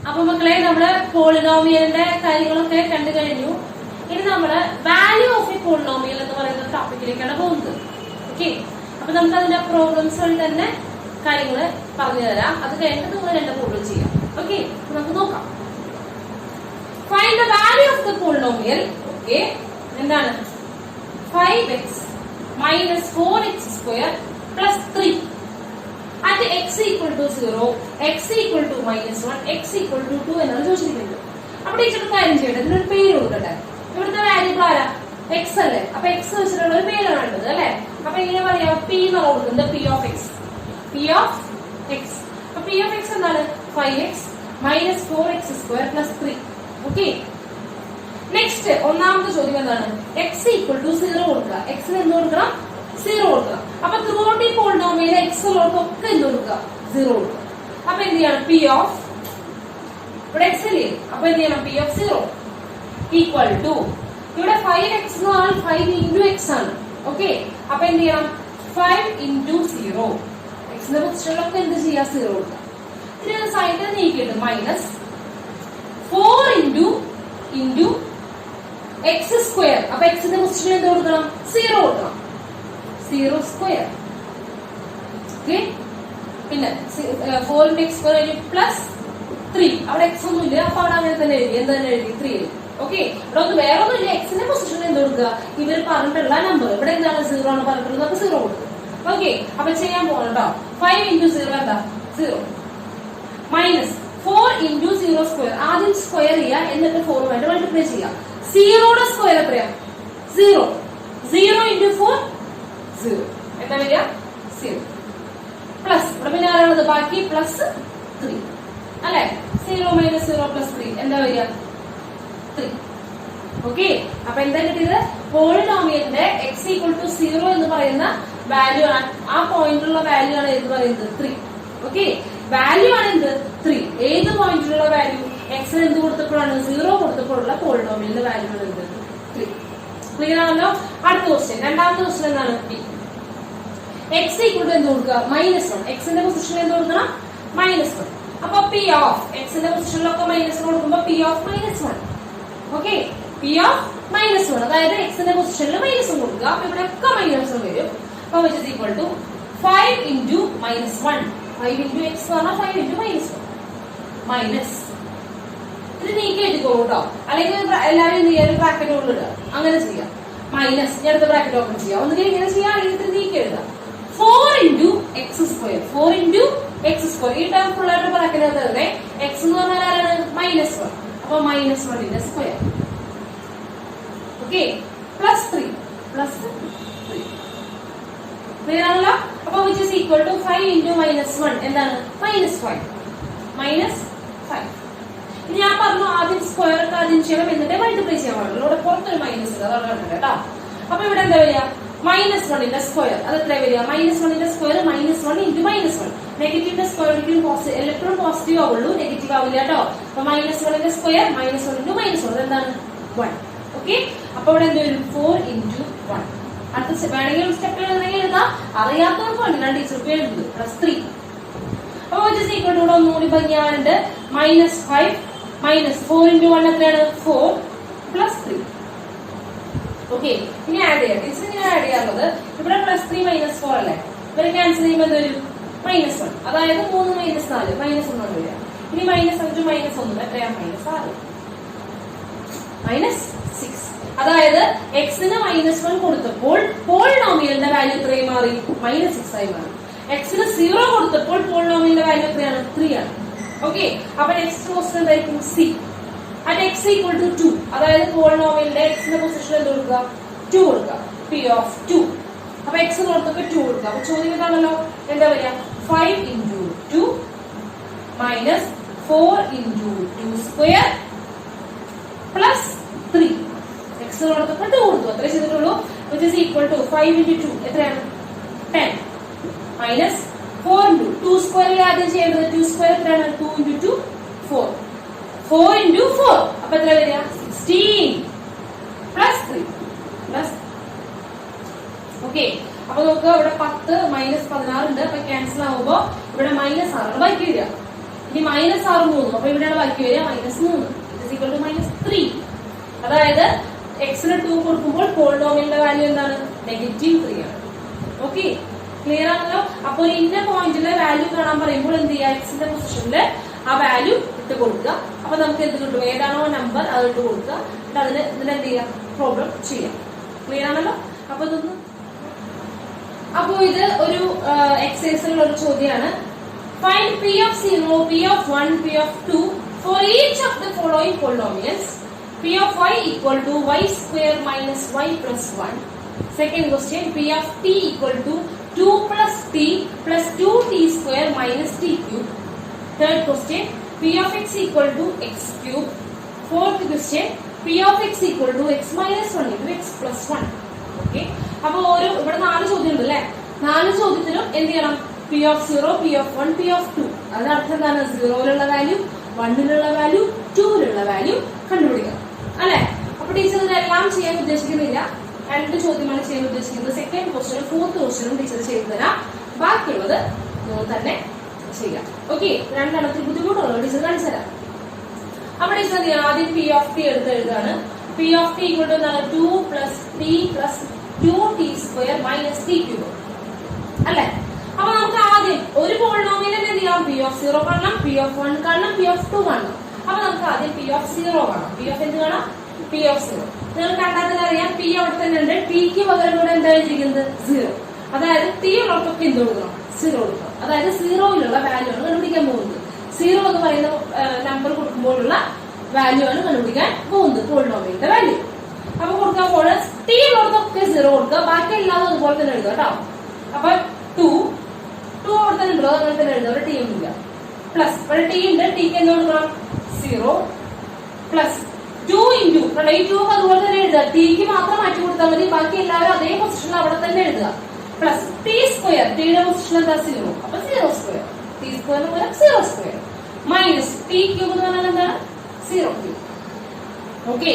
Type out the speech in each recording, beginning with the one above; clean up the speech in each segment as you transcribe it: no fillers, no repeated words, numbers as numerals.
അപ്പൊ മക്കളെ നമ്മള് പോളിനോമിയലിന്റെ കാര്യങ്ങളൊക്കെ കണ്ടു കഴിഞ്ഞു. ഇനി നമ്മള് വാല്യൂ ഓഫ് എ പോളിനോമിയൽ എന്ന് പറയുന്ന ടോപ്പിക്കിലേക്കാണ് പോകുന്നത്. ഓക്കെ, അപ്പൊ നമുക്ക് അതിന്റെ പ്രോബ്ലംസ് വഴി തന്നെ കാര്യങ്ങൾ പറഞ്ഞു തരാം. അത് കഴിഞ്ഞിട്ട് നിങ്ങൾ എന്റെ പ്രോബ്ലം ചെയ്യാം. ഓക്കെ, നമുക്ക് നോക്കാം. Find the value of the polynomial. Okay, എന്താണ് 5x minus 4x square plus 3 at x equal to 0, x equal to minus 1, x equal to 2 എന്നാണ് ചോദിച്ചിരിക്കുന്നത്. അപ്പൊ ടീച്ചർ കാര്യം ചെയ്യട്ടെ, ഇതിനൊരു പേര് കൊടുക്കട്ടെ. ഇവിടുത്തെ വാല്യൂബിൾ ആരാ? എക്സ് അല്ലേ. അപ്പൊ എക്സ് വെച്ചിട്ടുള്ള ഒരു പേരാണ് വേണ്ടത് അല്ലെ. അപ്പൊ എങ്ങനെ പറയാം? പി എന്നാണ് കൊടുക്കുന്നത്. P of X. P of X. അപ്പൊ പി ഓഫ് എക്സ് എന്താണ്? 5x minus 4x square plus 3. Okay, next ഒന്നാമത്തെ ചോദ്യം എന്താണ്? എക്സ് ഈക്വൽ ടു 0 കൊടുക്കുക. എക്സിന് എന്ത് കൊടുക്കണം? 0 കൊടുക്കുക. അപ്പൊ ത്രൂ ഔട്ട് ഈ പോളിനോമിയൽ എക്സ് ഉള്ളവർക്കൊക്കെ എന്ത് കൊടുക്കുക? 0 കൊടുക്കുക. അപ്പൊ എന്ത് ചെയ്യണം? പി ഓഫ് ഇവിടെ എക്സ് അല്ലേ, അപ്പൊ എന്ത് ചെയ്യണം? പി ഓഫ് 0 ഈക്വൽ ടു ഇവിടെ 5x എന്ന് പറഞ്ഞാൽ 5 ഇൻറ്റു എക്സ് ആണ്. ഓക്കെ, അപ്പൊ എന്ത് ചെയ്യണം? 5 ഇൻറ്റു 0. എക്സിന്റെ പൊസിഷനിലൊക്കെ എന്ത് ചെയ്യാം? 0 കൊടുക്കുക. ഇതിന് സൈഡിൽ നീക്കിയിട്ട് മൈനസ് 4 ഇൻറ്റു എക്സ് സ്ക്വയർ. അപ്പൊ എക്സിന്റെ പൊസിഷനിൽ എന്ത് കൊടുക്കണം? 0 കൊടുക്കണം. 0 സ്ക്വയർ. ഓക്കെ, പിന്നെ 4 ഇൻറ്റു എക്സ് സ്ക്വയർ പ്ലസ് 3. അവിടെ എക്സ് ഒന്നും ഇല്ല, അപ്പൊ അവിടെ അങ്ങനെ തന്നെ എഴുതി. എന്താ എഴുതി? 3 എഴുതി. ഓക്കെ, ഇവിടെ ഒന്ന് വേറെ ഒന്നും ഇല്ല. എക്സിന്റെ പൊസിഷനിൽ എന്ത് കൊടുക്കുക? ഇവർ പറഞ്ഞിട്ടുള്ള നമ്പർ ഇവിടെ എന്താണ്? 0 ആണ് പറഞ്ഞിട്ടുള്ളത്. അപ്പൊ 0 കൊടുക്കും. ഓക്കെ, അപ്പൊ ചെയ്യാൻ പോകണം കേട്ടോ. 5 ഇൻറ്റു 0 എന്താ? 0 മൈനസ് 4 ഇൻറ്റു 0 സ്ക്വയർ. ആദ്യം സ്ക്വയർ ചെയ്യുക, എന്നിട്ട് 4 വേണ്ടി മൾട്ടിപ്ലൈ ചെയ്യുക. 0യുടെ സ്ക്വയർ എത്രയാ? 0. 0 ഇൻറ്റു 4 0. എന്താ വരിക? 0 പ്ലസ് ഇവിടെ പിന്നെ ആരാണത്? ബാക്കി പ്ലസ് 3 അല്ലെ. 0 മൈനസ് 0 പ്ലസ് 3 എന്താ വരിക? 3. ഓക്കെ, അപ്പൊ എന്താ കിട്ടിയത്? പോളിനോമിയലിന്റെ എക്സ് ഈക്വൽ ടു 0 എന്ന് പറയുന്ന വാല്യൂ ആണ്. ആ പോയിന്റിലുള്ള വാല്യൂ ആണ് എന്ന് പറയുന്നത് 3. ഓക്കെ, വാല്യൂ ആണ് എന്ത്? 3. ഏത് പോയിന്റിലുള്ള വാല്യൂ? എക്സിന് എന്ത് കൊടുത്തപ്പോഴാണ്? 0 കൊടുത്തപ്പോഴുള്ള പോളിനോമിയലിന്റെ വാല്യൂ ആണ് എന്ത്? 3. ക്ലിയർ ആണല്ലോ. അടുത്ത ക്വസ്റ്റ്യൻ, രണ്ടാമത്തെ ക്വസ്റ്റ്യൻ എന്താണ്? പി എക്സ് ഈക്വൽ ടു എന്ത് കൊടുക്കുക? -1. എക്സിന്റെ പൊസിഷനിൽ എന്ത് കൊടുക്കണം? -1. അപ്പൊ പി ഓഫ് എക്സിന്റെ പൊസിഷനിലൊക്കെ മൈനസ് കൊടുക്കുമ്പോ P of -1. Okay, P of -1 അതായത് എക്സിന്റെ പൊസിഷനിൽ -1 കൊടുക്കുക. അപ്പൊ ഇവിടെ ഒക്കെ -1 വരും. അപ്പൊ which is equal to 5 into -1. 5 into x പറഞ്ഞാൽ 5 ഇൻറ്റു -1 മൈനസ്. ഇത് നീക്കി എഴുതിക്കോ കേട്ടോ, അല്ലെങ്കിൽ എല്ലാവരും എന്ത് ചെയ്യാൻ? ബ്രാക്കറ്റ് കൊണ്ടിടുക. അങ്ങനെ ചെയ്യാം. മൈനസ് ഞാൻ അടുത്ത ബ്രാക്കറ്റ് ഓപ്പൺ ചെയ്യാം. ഒന്നുകിൽ ഇങ്ങനെ ചെയ്യാം, അല്ലെങ്കിൽ ഇത് നീക്കി എഴുതാം. 4 into x square. 4 into x square. ഈ ടേം ഫുൾ ആയിട്ട് ബ്രാക്കറ്റ് തന്നെ. എക്സ് എന്ന് പറഞ്ഞാൽ ആരാണ്? -1. അപ്പൊ -1ന്റെ square. Okay, plus 3 plus 3. Clear ആണല്ലോ. അപ്പൊ which is equal to 5 into -1 എന്താണ്? -5. -5. ഇനി ഞാൻ പറഞ്ഞു ആദ്യം സ്ക്വയർ ഒക്കെ ആദ്യം ചെയ്യണം, എന്നിട്ട് മൾട്ടിപ്ലൈ ചെയ്യാൻ പാടുള്ളൂ. ഇവിടെ പുറത്തൊരു മൈനസ് ഉണ്ട്, അതാണ് കണ്ടത് കേട്ടോ. അപ്പൊ ഇവിടെ എന്താ വരിക? -1ന്റെ സ്ക്വയർ. അത് എത്ര വരിക? -1ന്റെ സ്ക്വയർ -1 ഇൻറ്റു -1. നെഗറ്റീവിന്റെ സ്ക്വയർ ഒരിക്കലും എപ്പോഴും പോസിറ്റീവ് ആവുള്ളൂ, നെഗറ്റീവ് ആവില്ല കേട്ടോ. അപ്പൊ -1ന്റെ സ്ക്വയർ -1 ഇൻറ്റു -1 എന്താണ്? 1. ഓക്കെ, അപ്പൊ ഇവിടെ എന്ത് വരും? 4 ഇൻറ്റു 1. അടുത്ത വേണമെങ്കിൽ സ്റ്റെപ്പ് എഴുതാം, അറിയാത്തവർക്ക് വേണ്ടിയാണ് ടീച്ചർക്ക് എഴുതുന്നത്. പ്ലസ് 3. അപ്പൊ വിച്ച് ഈസ് ഈക്വൽ ടു ഇവിടെ ഒന്നുകൂടി ഭംഗിയാണ്ട് -5 മൈനസ് 4 ഇൻറ്റു 1 എത്രയാണ്? 4 പ്ലസ് 3. ഓക്കെ, ഇനി ആഡ് ചെയ്യാം. ടീച്ചർ ഇങ്ങനെ ആഡ് ചെയ്യാറുള്ളത് ഇവിടെ +3 - 4 അല്ലേ. ഇവരെ ക്യാൻസൽ ചെയ്യുമ്പോൾ എന്ത് വരും? -1. അതായത് 3 - 4 -1 വരിക. ഇനി -5 -1 എത്രയാ? -6 -6. അതായത് എക്സിന് -1 കൊടുത്തപ്പോൾ പോളിനോമിയലിന്റെ വാല്യൂ എത്രയായി മാറി? -6 ആയി മാറി. എക്സിന് 0 കൊടുത്തപ്പോൾ പോളിനോമിയലിന്റെ വാല്യൂ എത്രയാണ്? 3 ആണ്. ഓക്കെ, അപ്പൊ നെക്സ്റ്റ് ക്വസ്റ്റ്യൻ എന്തായിരിക്കും? C at x equal to 2. അതായത് പോളിനോമിയലിന്റെ എക്സിന്റെ പൊസിഷൻ എന്ത് കൊടുക്കുക? 2 കൊടുക്കുക. P of 2. അപ്പൊ എക്സ് കൊടുത്തപ്പോ 2 കൊടുക്കുക. അപ്പൊ ചോദ്യം ഇതാണല്ലോ. എന്താ വരിക? 5 into 2 minus 4 into 2 square plus 3. X കൊടുത്തപ്പോ 2 കൊടുത്തു, അത്രേ ചെയ്തിട്ടുള്ളൂ. Which is equal to 5 into 2 എത്രയാണ്? 10 മൈനസ് 4 ഇൻറ്റു 2 സ്ക്വയറിൽ ആദ്യം ചെയ്യേണ്ടത് 2 സ്ക്വയർ എത്രയാണ്? 2 ഇൻറ്റു 2 4. 4 ഇൻറ്റു 4 അപ്പൊ എത്ര വരിക? 16 പ്ലസ് 3 പ്ലസ്. ഓക്കെ, അപ്പൊ നമുക്ക് ഇവിടെ 10 - 16 ഉണ്ട്. അപ്പൊ ക്യാൻസൽ ആവുമ്പോ ഇവിടെ -6 ബാക്കി വരിക. ഇനി മൈനസ് 6 3, അപ്പൊ ഇവിടെയാണ് ബാക്കി വരിക -3 -3. അതായത് എക്സിന് 2 കൊടുക്കുമ്പോൾ പോളിനോമിയലിന്റെ വാല്യൂ എന്താണ്? -3 ആണ്. ഓക്കെ, ക്ലിയർ ആണല്ലോ? അപ്പൊ ഇന്ന പോയിന്റിലെ വാല്യൂ കാണാൻ പറയുമ്പോൾ എന്ത് ചെയ്യുക? എക്സിന്റെ പൊസിഷനില് ആ വാല്യൂ ഇട്ട് കൊടുക്കുക. അപ്പൊ നമുക്ക് എന്ത് കിട്ടും? ഏതാണോ നമ്പർ അത് ഇട്ട് കൊടുക്കുക. അതിന് ഇതിനെന്ത് ചെയ്യാം? പ്രോബ്ലം ചെയ്യാം. ക്ലിയർ ആണല്ലോ? അപ്പൊ ഇത് ഒരു എക്സസൈസിലുള്ള ഒരു ചോദ്യമാണ്. Find p of 0, p of 1, p of 2 for each of the following polynomials. p of y equal to y square minus y plus 1. Second question, p of t equal to 2 plus t plus 2t square minus t cube. Third question, p of x equal to x cube. Fourth question, p of x equal to x minus 1 into x plus 1. Okay, അപ്പൊ ഇവിടെ 4 ചോദ്യം ഉണ്ട് അല്ലെ? 4 ചോദ്യത്തിനും എന്ത് ചെയ്യണം? p of 0, p of 1, p of 2. അതിനർത്ഥം എന്താണ്? 0ലുള്ള വാല്യൂ, 1ലുള്ള വാല്യൂ, 2ലുള്ള വാല്യൂ കണ്ടുപിടിക്കണം അല്ലെ? അപ്പൊ ടീച്ചർ ഇതെല്ലാം ചെയ്യാൻ ഉദ്ദേശിക്കുന്നില്ല. 2 ചോദ്യമാണ് ചെയ്യാൻ ഉദ്ദേശിക്കുന്നത്. സെക്കൻഡ് ക്വസ്റ്റ്യനും ഫോർത്ത് ക്വസ്റ്റ്യനും ടീച്ചർ ചെയ്തു തരാം. ബാക്കിയുള്ളത് തന്നെ ചെയ്യാം. ഓക്കെ, രണ്ടെണ്ണത്തിൽ ബുദ്ധിമുട്ടുള്ളത് ടീച്ചർ കാണിച്ചു തരാം. അപ്പൊ ടീച്ചർ എന്ത് ചെയ്യണം? ആദ്യം p of t എടുത്ത് എഴുതാണ്. p of t equal to 2 plus t plus 2t square minus t cube അല്ലെ? അപ്പൊ നമുക്ക് ആദ്യം ഒരു പോളിനോമിയൽ എന്ത് ചെയ്യാം? p of 0 കാണണം, p of 1 കാണണം, p of 2 കാണണം. അപ്പൊ നമുക്ക് ആദ്യം p of 0 കാണാം. p of എന്ത് കാണാം? p of 0. നിങ്ങൾ കണ്ടാൽ തന്നെ അറിയാം p അവിടെ തന്നെ ഉണ്ട്. t ക്ക് പകരം ഇവിടെ എന്താ എഴുതിയിരിക്കുന്നത്? 0. അതായത് t ഉള്ളവർക്കൊക്കെ എന്ത് കൊടുക്കണം? 0 കൊടുക്കണം. അതായത് 0യിലുള്ള വാല്യൂ ആണ് കണ്ടുപിടിക്കാൻ പോകുന്നത്. 0 എന്ന് പറയുന്ന നമ്പർ കൊടുക്കുമ്പോഴുള്ള വാല്യൂ ആണ് കണ്ടുപിടിക്കാൻ പോകുന്നത്, പോളിനോമിയലിന്റെ വാല്യൂ. അപ്പൊ കൊടുക്കാൻ പോകുന്നത് t ഉള്ളവർക്കൊക്കെ 0 കൊടുക്കുക. ബാക്കി എല്ലാതും അതുപോലെ തന്നെ എഴുതുക കേട്ടോ. അപ്പൊ 2 അവിടെ തന്നെ ഉണ്ടോ? അങ്ങനെ തന്നെ എഴുതുക. അവിടെ t ഒന്നുമില്ല. പ്ലസ് ഇവിടെ t ഉണ്ട്. ടിക്ക് എന്ത് കൊടുക്കണം? 0 പ്ലസ് 2 ഇൻറ്റു ഈ 2 അതുപോലെ തന്നെ എഴുതുക. ടിക്ക് മാത്രം മാറ്റി കൊടുത്താൽ മതി. ബാക്കി എല്ലാവരും അതേ പൊസിഷനിൽ അവിടെ തന്നെ എഴുതുക. പ്ലസ് ടി സ്ക്വയർ, ടിയുടെ പൊസിഷൻ എന്താ? 0. അപ്പൊ 0 സ്ക്വയർ, ടി സ്ക്വയറിന് പോലെ 0 സ്ക്വയർ മൈനസ് ടി ക്യൂബ് എന്ന് പറഞ്ഞാൽ എന്താണ്? 0 ക്യൂബ്. ഓക്കെ,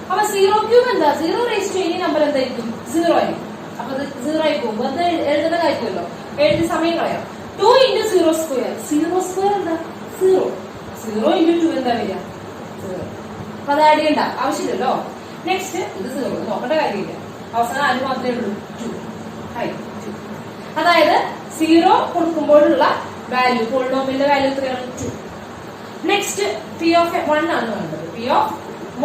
അപ്പൊ 0 ക്യൂബ് എന്താ? 0 റേസ് ടു എനി നമ്പർ എന്തായിരിക്കും? 0 ആയിരിക്കും. അപ്പൊ 0 ആയി പോകുമ്പോ അത് എഴുതുന്ന കാര്യമല്ലോ, എഴുതി സമയം കളയാം. 2 ഇൻറ്റു 0 സ്ക്വയർ, 0 സ്ക്വയർ എന്താ? 0. 0 ഇൻറ്റു 2 എന്താ വരിക? 0. അപ്പൊ അത് ആഡ് ചെയ്യണ്ട ആവശ്യമില്ലല്ലോ. നെക്സ്റ്റ് ഇത് 0 നോക്കേണ്ട കാര്യമില്ല. അവസാനം ആര് മാത്രമേ ഉള്ളൂ? 2. അതായത് 0 കൊടുക്കുമ്പോഴുള്ള വാല്യൂ, പോളിനോമിയലിന്റെ വാല്യൂ എത്രയാണ്? 2. നെക്സ്റ്റ് p of 1 ആണ് വേണ്ടത്. p of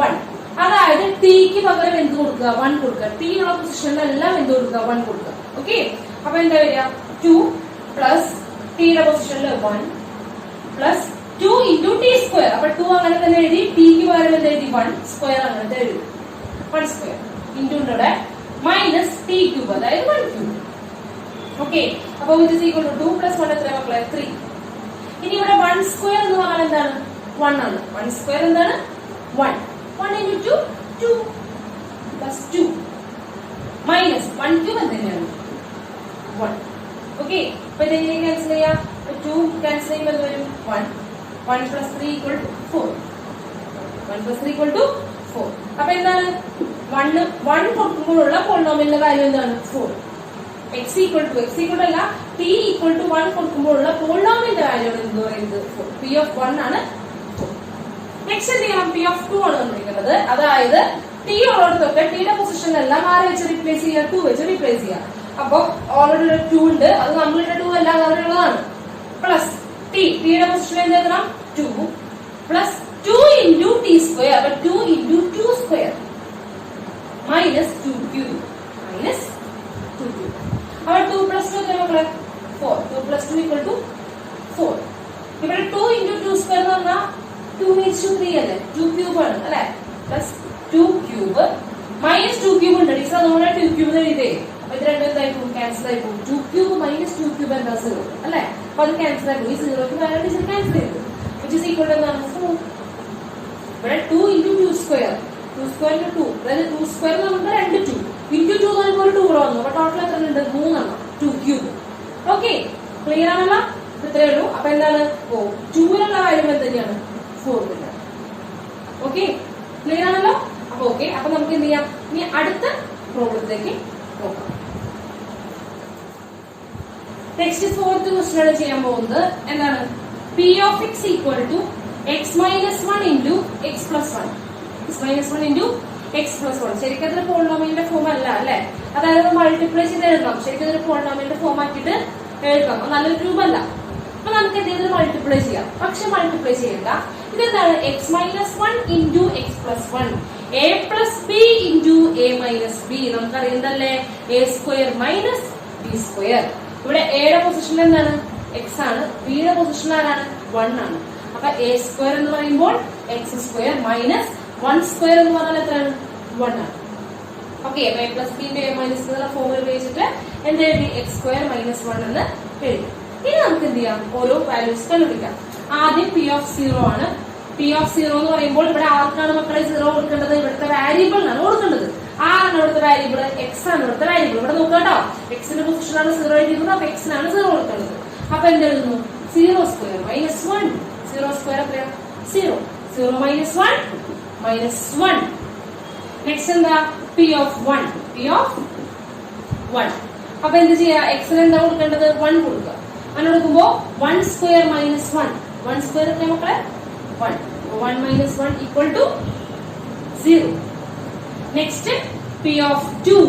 1 അതായത് ടിക്ക് പകരം എന്ത് കൊടുക്കുക? 1 കൊടുക്കുക. ടി ഉള്ള പൊസിഷനിലെല്ലാം എന്ത് കൊടുക്കുക? 1 കൊടുക്കുക. ഓക്കെ, അപ്പൊ എന്താ വരിക? 2 പ്ലസ് ടിയുടെ പൊസിഷനിൽ 1 പ്ലസ് 2 ഇൻറ്റു ടി സ്ക്വയർ. അപ്പൊ 2 അങ്ങനെ തന്നെ എഴുതി. ടിക്ക് പകരം എന്ത് എഴുതി? 1 സ്ക്വയർ അങ്ങനെ എഴുതി. 1 square into minus t cube, അതായത് 1 ക്യൂബ്. ഓക്കെ, അപ്പൊ which is equal to 2 plus 1 എത്ര മക്കളെ? 3. ഇനി ഇവിടെ 1 സ്ക്വയർ എന്ന് പറഞ്ഞാൽ എന്താണ്? 1 ആണ്. 1 സ്ക്വയർ എന്താണ്? 1. 1 into 2 plus 2 minus 1 cube എന്താണ്? 1. ഓക്കെ, അപ്പൊ ഇതെങ്ങനെ ക്യാൻസൽ ചെയ്യാം? 2 ക്യാൻസൽ ചെയ്യുമ്പോൾ എന്ത് വരും? 1. 1 plus 3 equal to 4. 1 plus 3 equal to 4. അപ്പൊ എന്താണ്? 1 കൊടുക്കുമ്പോഴുള്ള പോളിനോമിയലിന്റെ വാല്യൂ എന്താണ്? 4. x equal to അല്ല, t equal to 1 കൊടുക്കുമ്പോഴുള്ള പോളിനോമിയലിന്റെ വാല്യൂ എന്ന് പറയുന്നത് 4. p of 1 ആണ് 4. നെക്സ്റ്റ് എന്ത് ചെയ്യണം? p of 2 ആണ് കണ്ടുപിടിക്കുന്നത്. അതായത് t ഉള്ളിടത്തൊക്കെ ടിയുടെ പൊസിഷനിലെല്ലാം ആരെ വെച്ച് റീപ്ലേസ് ചെയ്യുക? 2 വെച്ച് റീപ്ലേസ് ചെയ്യുക. അപ്പൊ ഓൾറെഡി 2 ഉണ്ട്, അത് നമ്മളുടെ 2 അല്ല, അവരുള്ളതാണ്. പ്ലസ് ടിയുടെ പൊസിഷനിൽ എന്ത് എഴുതണം? 2 പ്ലസ് 2 ഇൻറ്റു ടി സ്ക്വയർ. അപ്പൊ 2 into 2 square minus 2 cube minus 2 cube. അപ്പൊ 2 പ്ലസ് 2 എത്ര മക്കളെ? 4. 2 പ്ലസ് 2 ഈക്വൽ ടു 4. ഇവിടെ 2 ഇൻറ്റു 2 സ്ക്വയർ എന്ന് പറഞ്ഞാൽ 2 means 3 അല്ലേ? 2 ക്യൂബ് ആണ് അല്ലെ? പ്ലസ് 2 ക്യൂബ് മൈനസ് 2 ക്യൂബ് ഉണ്ട്. ടീച്ചർ അതുകൊണ്ട് 2 ക്യൂബ് എഴുതേ. അപ്പൊ ഇത് രണ്ടും എന്തായി പോകും? ക്യാൻസൽ ആയി പോകും. 2 ക്യൂബ് മൈനസ് 2 ക്യൂബ് എന്താ? 0 അല്ലെ? അപ്പൊ അത് ക്യാൻസൽ ആയി പോകും. ഈ 0ക്ക് പകരം ടീച്ചർ ക്യാൻസൽ ചെയ്തു. വിച്ച് ഈസ് ഈക്വൽ ടു എന്താണ്? 4. ഇവിടെ 2 ഇൻറ്റു 2 സ്ക്വയർ, 2 സ്ക്വയർ ഇൻറ്റു 2, അതായത് 2 സ്ക്വയർ എന്ന് പറഞ്ഞാൽ 2 2 ഇൻറ്റു 2 എന്ന് പറയുമ്പോൾ 2 കൂടെ വന്നു. അപ്പൊ ടോട്ടൽ എത്ര ഉണ്ട്? 3 എണ്ണം. 2 ക്യൂബ്. ഓക്കെ, ക്ലിയർ ആണല്ലോ? ഇത്രയേ ഉള്ളൂ. അപ്പൊ എന്താണ്? 2ലുള്ള കാര്യം എന്ത് 4 തന്നെയാണ്. ഓക്കെ, ക്ലിയർ ആണല്ലോ? അപ്പൊ ഓക്കെ, അപ്പൊ നമുക്ക് എന്ത് ചെയ്യാം? ഇനി അടുത്ത പ്രോബ്ലത്തിലേക്ക് നോക്കാം. നെക്സ്റ്റ് ഫോർത്ത് ക്വസ്റ്റ്യൻ ആണ് ചെയ്യാൻ പോകുന്നത്. എന്താണ്? P of x equal to x minus 1 into x plus 1. x minus 1 into x plus 1. ശരിക്കും അതൊരു പോളിനോമിയലിന്റെ ഫോം അല്ല അല്ലെ, അതായത് മൾട്ടിപ്ലൈ ചെയ്ത് എഴുതാം. ശരിക്കും അതൊരു പോളിനോമിയലിന്റെ ഫോം ആക്കിയിട്ട് എഴുതാം, നല്ലൊരു രൂപമല്ല. അപ്പൊ നമുക്ക് എന്തെങ്കിലും മൾട്ടിപ്ലൈ ചെയ്യാം, പക്ഷെ മൾട്ടിപ്ലൈ ചെയ്യണ്ട. ഇതെന്താണ്? X minus 1 into x plus 1 a plus b into a minus b. നമുക്കറിയുന്നതല്ലേ a square minus b square. ഇവിടെ എയുടെ പൊസിഷൻ എന്താണ്? എക്സ് ആണ്. ബിയുടെ പൊസിഷൻ ആരാണ്? 1 ആണ്. അപ്പൊ എ സ്ക്വയർ എന്ന് പറയുമ്പോൾ എക്സ് സ്ക്വയർ മൈനസ് 1 സ്ക്വയർ എന്ന് പറഞ്ഞാൽ എത്രയാണ്? 1 ആണ്. Okay, A plus B A minus B ഫോമിൽ ഉപയോഗിച്ചിട്ട് എന്ത് എഴുതി? എക്സ് സ്ക്വയർ മൈനസ് 1 എന്ന് എഴുതി. ഇനി നമുക്ക് എന്ത് ചെയ്യാം? ഓരോ വാല്യൂസ് കണ്ടുപിടിക്കാം. ആദ്യം പി ഓഫ് 0 ആണ്. പി ഓഫ് 0 എന്ന് പറയുമ്പോൾ ഇവിടെ ആർക്കാണ് മക്കളെ 0 കൊടുക്കേണ്ടത്? ഇവിടുത്തെ വാരിയബിളിനാണ് കൊടുക്കേണ്ടത്. ആരാണ് ഇവിടുത്തെ വാരിയബിൾ? എക്സ് ആണ് ഇവിടുത്തെ വാരിയബിൾ. ഇവിടെ നോക്കുക കേട്ടോ, എക്സിന്റെ പൊസിഷനാണ് 0 എഴുതിയിരുന്നത്, അപ്പൊ എക്സിനാണ് 0 കൊടുക്കേണ്ടത്. അപ്പൊ എന്തെഴുതുന്നു? 0 സ്ക്വയർ മൈനസ് 1. 0 സ്ക്വയർ എത്രയാണ്? 0. 0 മൈനസ് 1 മൈനസ് 1. നെക്സ്റ്റ് എന്താ? P of 1. P of 1. അപ്പൊ എന്ത് ചെയ്യാ? എക്സിന് എന്താ കൊടുക്കേണ്ടത്? 1 കൊടുക്കുക. അങ്ങനെ കൊടുക്കുമ്പോ 1 സ്ക്വയർ മൈനസ് 1. 1 സ്ക്വയർ എത്ര മക്കളെ? 1. 1 minus 1 equal to 0. Next p of 2.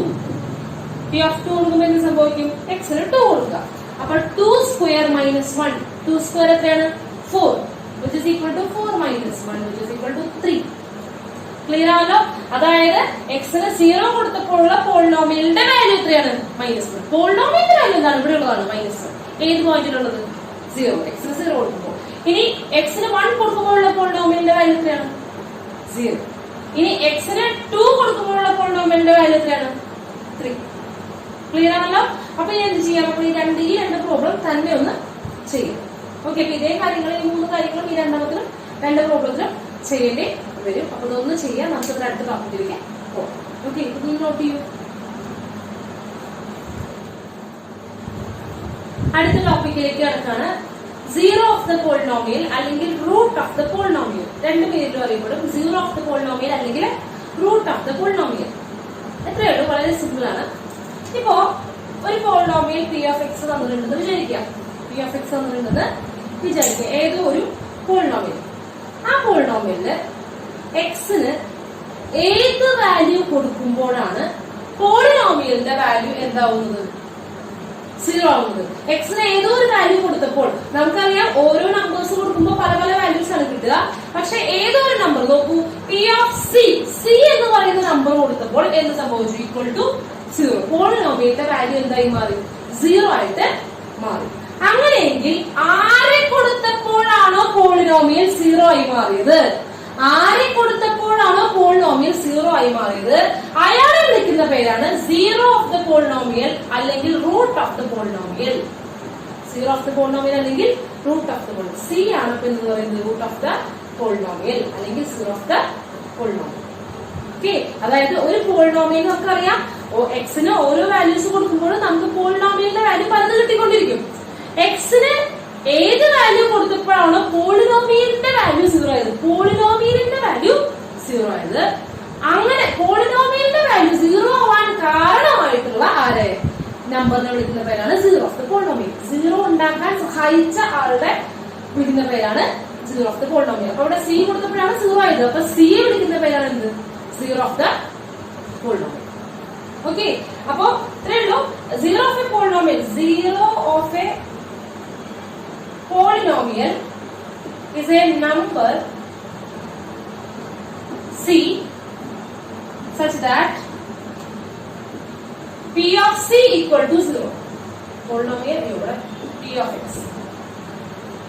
P of 2 കൊടുക്കുമ്പോൾ എന്ത് സംഭവിക്കും? എക്സിന് 2 കൊടുക്കുക. അപ്പൊ 2 സ്ക്വയർ മൈനസ് 1. 2 സ്ക്വയർ എത്രയാണ്? 4, which is equal to 4 minus 1, which is equal to 3. Clear ആണല്ലോ? അതായത് എക്സിന് 0 കൊടുത്തപ്പോഴുള്ള പോളിനോമിയലിന്റെ വാല്യൂ എത്രയാണ്? -1. പോളിനോമിയലിന്റെ വാല്യൂ എന്താണ്? ഇവിടെ ഉള്ളതാണ് -1. ഏത് പോയിന്റിലുള്ളത്? 0. എക്സിന് 0 കൊടുക്കുമ്പോൾ. ഇനി എക്സിന് 1 കൊടുക്കുമ്പോഴുള്ള പോളിനോമിയലിന്റെ വാല്യൂ എത്രയാണ്? 0. ഇനി എക്സിന് 2 കൊടുക്കുമ്പോഴുള്ള പോളിനോമിയലിന്റെ വാല്യൂ എത്രയാണ്? 3. ക്ലിയർ ആണല്ലോ? അപ്പൊ ഞാൻ എന്ത് ചെയ്യാം? അപ്പൊ ഈ രണ്ട് പ്രോബ്ലം തന്നെ ഒന്ന് ചെയ്യാം. ഓക്കെ, അപ്പൊ ഇതേ കാര്യങ്ങൾ, ഈ 3 കാര്യങ്ങളും ഈ രണ്ടാമത്തിലും 2 പ്രോബ്ലത്തിലും ചെയ്യേണ്ടി വരും. അപ്പൊ ഇതൊന്ന് ചെയ്യാം. നമുക്ക് അടുത്ത ടോപ്പിക്കിലേക്ക് പോകാം. ഓക്കെ, ഇത് നോട്ട് ചെയ്യൂ. അടുത്ത ടോപ്പിക്കിലേക്ക് കിടക്കാണ് സീറോ ഓഫ് ദ പോളിനോമിയൽ അല്ലെങ്കിൽ റൂട്ട് ഓഫ് ദ പോളിനോമിയൽ. രണ്ട് പേരിലും അറിയപ്പെടും, സീറോ ഓഫ് ദ പോളിനോമിയൽ അല്ലെങ്കിൽ റൂട്ട് ഓഫ് ദ പോളിനോമിയൽ. എത്രയേ ഉള്ളൂ, വളരെ സിമ്പിൾ ആണ്. ഇപ്പോ ഒരു പോളിനോമിയൽ പി ഓഫ് എക്സ് തന്നിട്ടുണ്ടെന്ന് വിചാരിക്കാം. പി ഓഫ് എക്സ് തന്നിട്ടുണ്ടെന്ന് വിചാരിക്കുക, ഏതോ ഒരു പോളിനോമിയൽ. ആ പോളിനോമിയലില് എക്സിന് ഏത് വാല്യൂ കൊടുക്കുമ്പോഴാണ് പോളിനോമിയലിന്റെ വാല്യൂ എന്താവുന്നത്? 0 ആവുന്നത്. എക്സിന് ഏതോ ഒരു വാല്യൂ കൊടുത്തപ്പോൾ, നമുക്കറിയാം ഓരോ നമ്പേഴ്സ് കൊടുക്കുമ്പോൾ പല പല വാല്യൂസ് ആണ് കിട്ടുക. പക്ഷെ ഏതോ ഒരു നമ്പർ നോക്കൂ, പി ഓഫ് സി എന്ന് പറയുന്ന നമ്പർ കൊടുത്തപ്പോൾ എന്ത് സംഭവിച്ചു? Equal to 0. പോളിനോമിയലിന്റെ വാല്യൂ എന്തായി മാറി? 0 ആയിട്ട് മാറി. അങ്ങനെയെങ്കിൽ ആരെ കൊടുത്തപ്പോഴാണോ പോളിനോമിയൽ 0 ആയി മാറിയത്? ആരെ കൊടുത്തപ്പോഴാണോ പോളിനോമിയൽ 0 ആയി മാറിയത്? അയാളെ വിളിക്കുന്ന പേരാണ് സീറോ ഓഫ് ദ പോളിനോമിയൽ അല്ലെങ്കിൽ root of the polynomial. Zero of the polynomial അല്ലെങ്കിൽ root of the polynomial. C ആണ് ഇപ്പൊ എന്ന് പറയുന്നത് റൂട്ട് ഓഫ് ദ പോളിനോമിയൽ അല്ലെങ്കിൽ zero of the polynomial. Okay, അതായത് ഒരു പോളിനോമിയൽ നമുക്കറിയാം എക്സിന് ഓരോ വാല്യൂസ് കൊടുക്കുമ്പോഴും നമുക്ക് പോളിനോമിയലിന്റെ വാല്യൂ പലത് കിട്ടിക്കൊണ്ടിരിക്കും. എക്സിന് ഏത് വാല്യൂ കൊടുത്തപ്പോഴാണ് പോളിനോമിയലിന്റെ വാല്യൂ 0 ആയത്? പോളിനോമിയലിന്റെ വാല്യൂ 0 ആയത്. അങ്ങനെ പോളിനോമിയലിന്റെ വാല്യൂ 0 ആവാൻ കാരണമായിട്ടുള്ള ആരെ നമ്പറിനെ വിളിക്കുന്ന പേരാണ് സീറോ ഓഫ് ദ പോളിനോമിയൽ. 0 ഉണ്ടാക്കാൻ സഹായിച്ച ആളുടെ വിളിക്കുന്ന പേരാണ് സീറോ ഓഫ് ദ പോളിനോമിയൽ. അപ്പൊ ഇവിടെ സി കൊടുത്തപ്പോഴാണ് 0 ആയത്. അപ്പൊ സിയെ വിളിക്കുന്ന പേരാണ് എന്ത്? Zero of the polynomial. Okay, അപ്പൊ ഇത്രേ ഉള്ളൂ. Zero of A polynomial. Zero of A polynomial is a number c such that p of c equal to 0. Polynomial ഇവിടെ p of x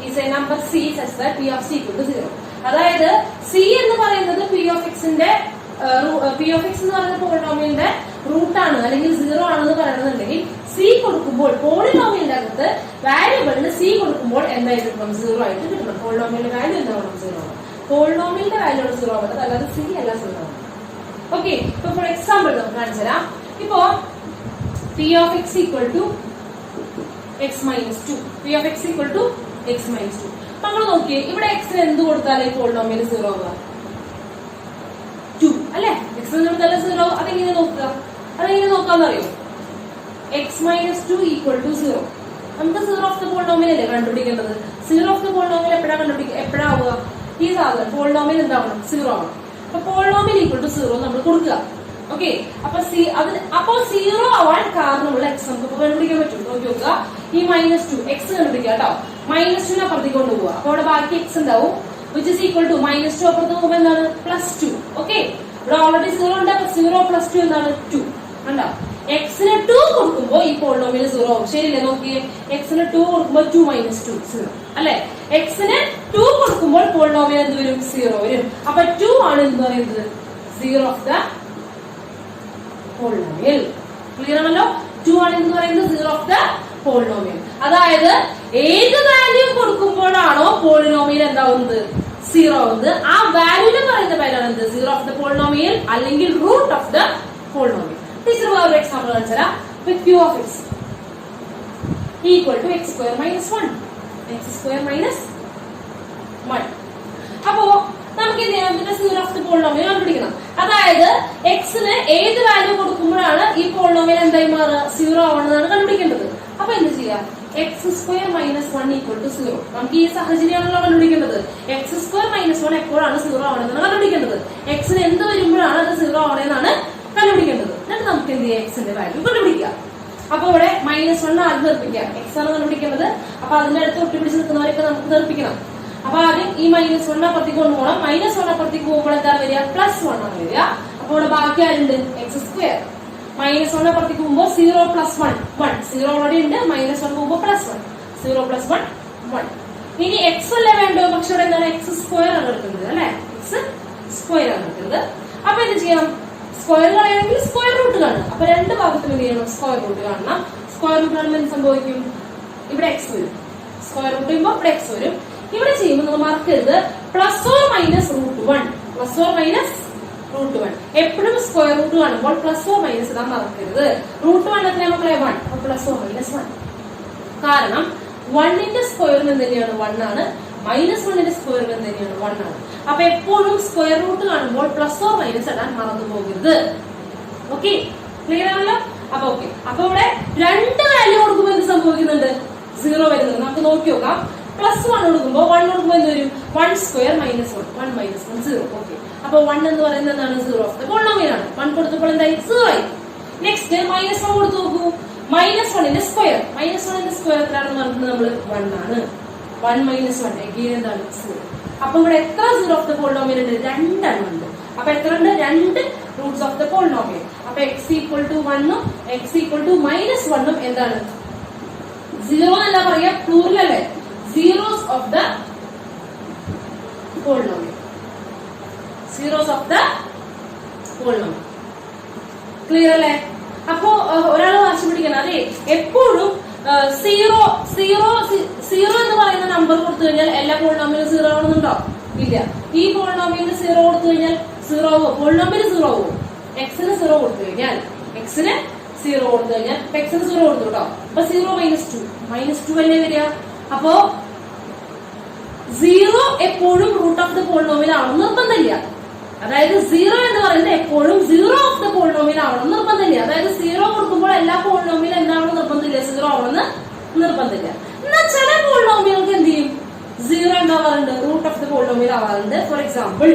is a number c such that p of c equal to 0. അതായത് c എന്ന് പറയുന്നത് p of x ന്റെ p of x എന്ന് പറയുന്ന പോളിനോമിയലിന്റെ root ആണ് അല്ലെങ്കിൽ 0 ആണെന്ന് പറയുന്നുണ്ടെങ്കിൽ സി കൊടുക്കുമ്പോൾ പോളിനോമിയലിന്റെ അകത്ത് വാല്യൂബിളിന് സി കൊടുക്കുമ്പോൾ എന്തായിട്ട് കിട്ടണം? 0 ആയിട്ട് കിട്ടണം. പോളിനോമിയലിന്റെ വാല്യൂ എന്താവണം? 0 ആണ്. പോളിനോമിയലിന്റെ വാല്യൂ 0 ആവുന്നത്, അല്ലാതെ സി അല്ല 0 ആണ്. ഓക്കെ, ഇപ്പൊ ഫോർ എക്സാമ്പിൾ നമുക്ക് കാണിച്ചു തരാം. ഇപ്പോ p of x equal to x minus 2. P of x equal to x minus 2. അപ്പൊ നമ്മൾ നോക്കിയേ, ഇവിടെ എക്സിന് എന്ത് കൊടുത്താലേ പോളിനോമിയൽ 0 ആവുക? 2 അല്ലെ? എക്സിന് കൊടുത്താലേ 0. അതെങ്ങനെ നോക്കുക? അതെങ്ങനെ നോക്കാന്നറിയോ? X minus 2 equal to 0. നമുക്ക് സീറോ ഓഫ് ദ പോളിനോമിയൽ അല്ലേ കണ്ടുപിടിക്കേണ്ടത്? സീറോ ഓഫ് ദ പോളിനോമിയൽ എപ്പോഴാണ് കണ്ടുപിടിക്കുക, എപ്പോഴാവുക, ഈ സാധനം പോളിനോമിയൽ എന്താവണം, സീറോ ആവണം. അപ്പൊ പോളിനോമിയൽ ഈക്വൽ ടു സീറോ നമ്മൾ കൊടുക്കുക. ഓക്കെ, അപ്പൊ സീറോ ആവാൻ കാരണമുള്ള എക്സ് നമുക്ക് കണ്ടുപിടിക്കാൻ പറ്റും. നോക്കി നോക്കുക, ഈ -2 എക്സ് കണ്ടുപിടിക്കുക കേട്ടോ. -2 അപ്പുറത്തേക്ക് കൊണ്ടുപോവുക. അപ്പൊ അവിടെ ബാക്കി എക്സ് ഉണ്ടാവും, വിച്ച് ഇസ് ഈക്വൽ ടു -2 അപ്പുറത്ത് പോകുമ്പോൾ എന്താണ്, +2. ഓക്കെ, ഇവിടെ ഓൾറെഡി സീറോ ഉണ്ട്. അപ്പൊ 0 + 2 എന്താണ്, 2. കണ്ടോ, എക്സിന് 2 കൊടുക്കുമ്പോ ഈ പോളിനോമിയൽ സീറോ ആവും. ശരിയല്ലേ? നോക്കിയേ, എക്സിന് 2 കൊടുക്കുമ്പോൾ 2 - 2 0 അല്ലെ. എക്സിന് 2 കൊടുക്കുമ്പോൾ പോളിനോമിയൽ എന്ത് വരും, സീറോ വരും. അപ്പൊ 2 ആണ് എന്ന് പറയുന്നത് zero of the polynomial. Clear ആണല്ലോ? 2 ആണ് എന്ന് പറയുന്നത് സീറോ ഓഫ് ദ പോളിനോമിയൽ. അതായത് ഏത് വാല്യൂ കൊടുക്കുമ്പോഴാണോ പോളിനോമിയൽ എന്താവുന്നത്, സീറോ ആവുന്നത്, ആ വാല്യൂന് പറയുന്ന പേരാണ് എന്ത്, സീറോ ഓഫ് ദ പോളിനോമിയൽ അല്ലെങ്കിൽ root of the polynomial. Teacher വേറൊരു എക്സാമ്പിൾ കാണിച്ചുതരാം. q of x equal to x square minus 1. x square minus 1. അപ്പോ നമുക്ക് എന്ത് ചെയ്യാം, ഇതിന്റെ സീറോ ഓഫ് ദ പോളിനോമിയൽ കണ്ടുപിടിക്കണം. അതായത് എക്സിന് ഏത് വാല്യൂ കൊടുക്കുമ്പോഴാണ് ഈ പോളിനോമിയൽ എന്തായി മാറുക, സീറോ ആവണമെന്നാണ് കണ്ടുപിടിക്കേണ്ടത്. അപ്പൊ എന്ത് ചെയ്യാം, x² - 1 = 0. നമുക്ക് ഈ സാഹചര്യമാണല്ലോ കണ്ടുപിടിക്കേണ്ടത്. x² - 1 എപ്പോഴാണ് സീറോ ആവണമെന്നാണ് കണ്ടുപിടിക്കേണ്ടത്. എക്സിന് എന്ത് വരുമ്പോഴാണ് അത് സീറോ ആവണമെന്നാണ് കണ്ടുപിടിക്കേണ്ടത്. എന്നിട്ട് നമുക്ക് എന്ത് ചെയ്യാം, എക്സിന്റെ വാല്യൂ കണ്ടുപിടിക്കാം. അപ്പൊ ഇവിടെ -1 ആദ്യം നിർപ്പിക്കാം. എക്സ് ആണ് കണ്ടുപിടിക്കേണ്ടത്. അപ്പൊ അതിന്റെ അടുത്ത് ഒട്ടിപ്പിടിച്ച് നിൽക്കുന്നവരൊക്കെ നമുക്ക് നിർപ്പിക്കണം. അപ്പൊ ആദ്യം ഈ -1 അപ്പുറത്തേക്ക് കൊണ്ടുപോകണം. -1 അപ്പുറത്തേക്ക് പോകുമ്പോൾ എന്താണ് വരിക, +1 ആണ് വരിക. അപ്പൊ ഇവിടെ ബാക്കി ആരുണ്ട്, x². -1 അപ്പുറത്തേക്ക് പോകുമ്പോൾ 0 + 1 1. 0 ഓൾറെഡി ഉണ്ട്. -1 പോകുമ്പോൾ +1. 0 + 1 1. ഇനി എക്സ് അല്ലേ വേണ്ടോ, പക്ഷെ ഇവിടെ എന്താണ്, x² ആണ് എടുക്കുന്നത് അല്ലെ. x² ആണ് എടുക്കുന്നത്. അപ്പൊ എന്ത് ചെയ്യാം, സ്ക്വയർ കളയണമെങ്കിൽ സ്ക്വയർ റൂട്ട് കാണണം. അപ്പൊ രണ്ട് ഭാഗത്തും എന്ത് ചെയ്യണം, സ്ക്വയർ റൂട്ട് കാണണം. സ്ക്വയർ റൂട്ട് കാണുമ്പോൾ എന്ത് സംഭവിക്കും, ഇവിടെ എക്സ് വരും. സ്ക്വയർ റൂട്ട് ചെയ്യുമ്പോൾ ഇവിടെ എക്സ് വരും. ഇവിടെ ചെയ്യുമ്പോൾ നമ്മൾ മറക്കരുത് +or -√1. എപ്പോഴും സ്ക്വയർ റൂട്ട് കാണുമ്പോൾ +or- ഇടാൻ മറക്കരുത്. √1 എത്ര മക്കളെ, 1. അപ്പൊ +or-1. കാരണം 1ന്റെ സ്ക്വയറിന് എന്ത് തന്നെയാണ്, 1 ആണ്. -1ന്റെ സ്ക്വയറിന് എന്ത് തന്നെയാണ്, 1 ആണ്. അപ്പൊ എപ്പോഴും സ്ക്വയർ റൂട്ട് കാണുമ്പോൾ +or- ഇടാൻ മറന്നു പോകരുത്. ഓക്കെ, ക്ലിയർ ആണല്ലോ? അപ്പൊ ഓക്കെ, അപ്പൊ ഇവിടെ രണ്ട് വാല്യൂ കൊടുക്കുമ്പോൾ എന്ത് സംഭവിക്കുന്നുണ്ട്, 0 വരുന്നത്. നമുക്ക് നോക്കി നോക്കാം. +1 കൊടുക്കുമ്പോൾ 1 കൊടുക്കുമ്പോൾ എന്ത് വരും, 1² - 1 1 - 1 0. ഓക്കെ, അപ്പൊ 1 എന്ന് പറയുന്നത് എന്താണ്, സീറോ ഓഫ് ദ പോളിനോമിയൽ ആണ്. 1 കൊടുത്തപ്പോൾ എന്തായി, 0 ആയി. നെക്സ്റ്റ് -1 കൊടുത്തു നോക്കൂ. -1ന്റെ സ്ക്വയർ, -1ന്റെ സ്ക്വയർ എത്രയാണെന്ന് പറഞ്ഞത് നമ്മൾ 1 ആണ്. 1 - 1 എഗെയിൻ എന്താണ്, 0. അപ്പൊ ഇവിടെ എത്ര സീറോ ഓഫ് ദ പോളിനോമിയൽ ഉണ്ട്, 2 എണ്ണം ഉണ്ട്. അപ്പൊ എത്ര ഉണ്ട്, 2 റൂട്ട്സ് ഓഫ് ദ പോളിനോമിയൽ. അപ്പൊ x = 1 ഉം x = -1 ഉം എന്താണ്, 0 എന്നല്ല പറയാ, പ്ലൂറൽ അല്ലേ, zeros of the polynomial. Zeros of the polynomial. Clear അല്ലേ? അപ്പോ ഒരാൾ വാശി പിടിക്കണം, അതെ എപ്പോഴും സീറോ എന്ന് പറയുന്ന നമ്പർ കൊടുത്തു കഴിഞ്ഞാൽ എല്ലാ പോളിനോമിയലും 0 ആവണമെന്നുണ്ടോ, ഇല്ല. ഈ പോളിനോമിയലിന് 0 കൊടുത്തു കഴിഞ്ഞാൽ 0 ആവോ, പോളിനോമിയൽ 0 ആവോ. എക്സിന് 0 കൊടുത്തു കഴിഞ്ഞാൽ എക്സിന് 0 കൊടുത്തു കഴിഞ്ഞാൽ എക്സിന് 0 കൊടുത്തു കേട്ടോ. അപ്പൊ 0 - 2 അല്ലേ വരിക. അപ്പോ 0 എപ്പോഴും റൂട്ട് ഓഫ് ദ പോളിനോമിയൽ ആവണം നിർബന്ധമില്ല. അതായത് 0 എന്ന് പറയുന്നത് എപ്പോഴും 0 ഓഫ് ദ പോളിനോമിയൽ ആവണം നിർബന്ധമില്ല. അതായത് 0 കൊടുക്കുമ്പോൾ എല്ലാ പോളിനോമിയലും എന്താവണം നിർബന്ധമില്ല, 0 ആവണമെന്ന് നിർബന്ധമില്ല. എന്നാൽ ചില പോളിനോമിയലുകൾക്ക് എന്ത് ചെയ്യും, 0 ഉണ്ടാവാറുണ്ട്, റൂട്ട് ഓഫ് ദ പോളിനോമിയൽ ആവാറുണ്ട്. For example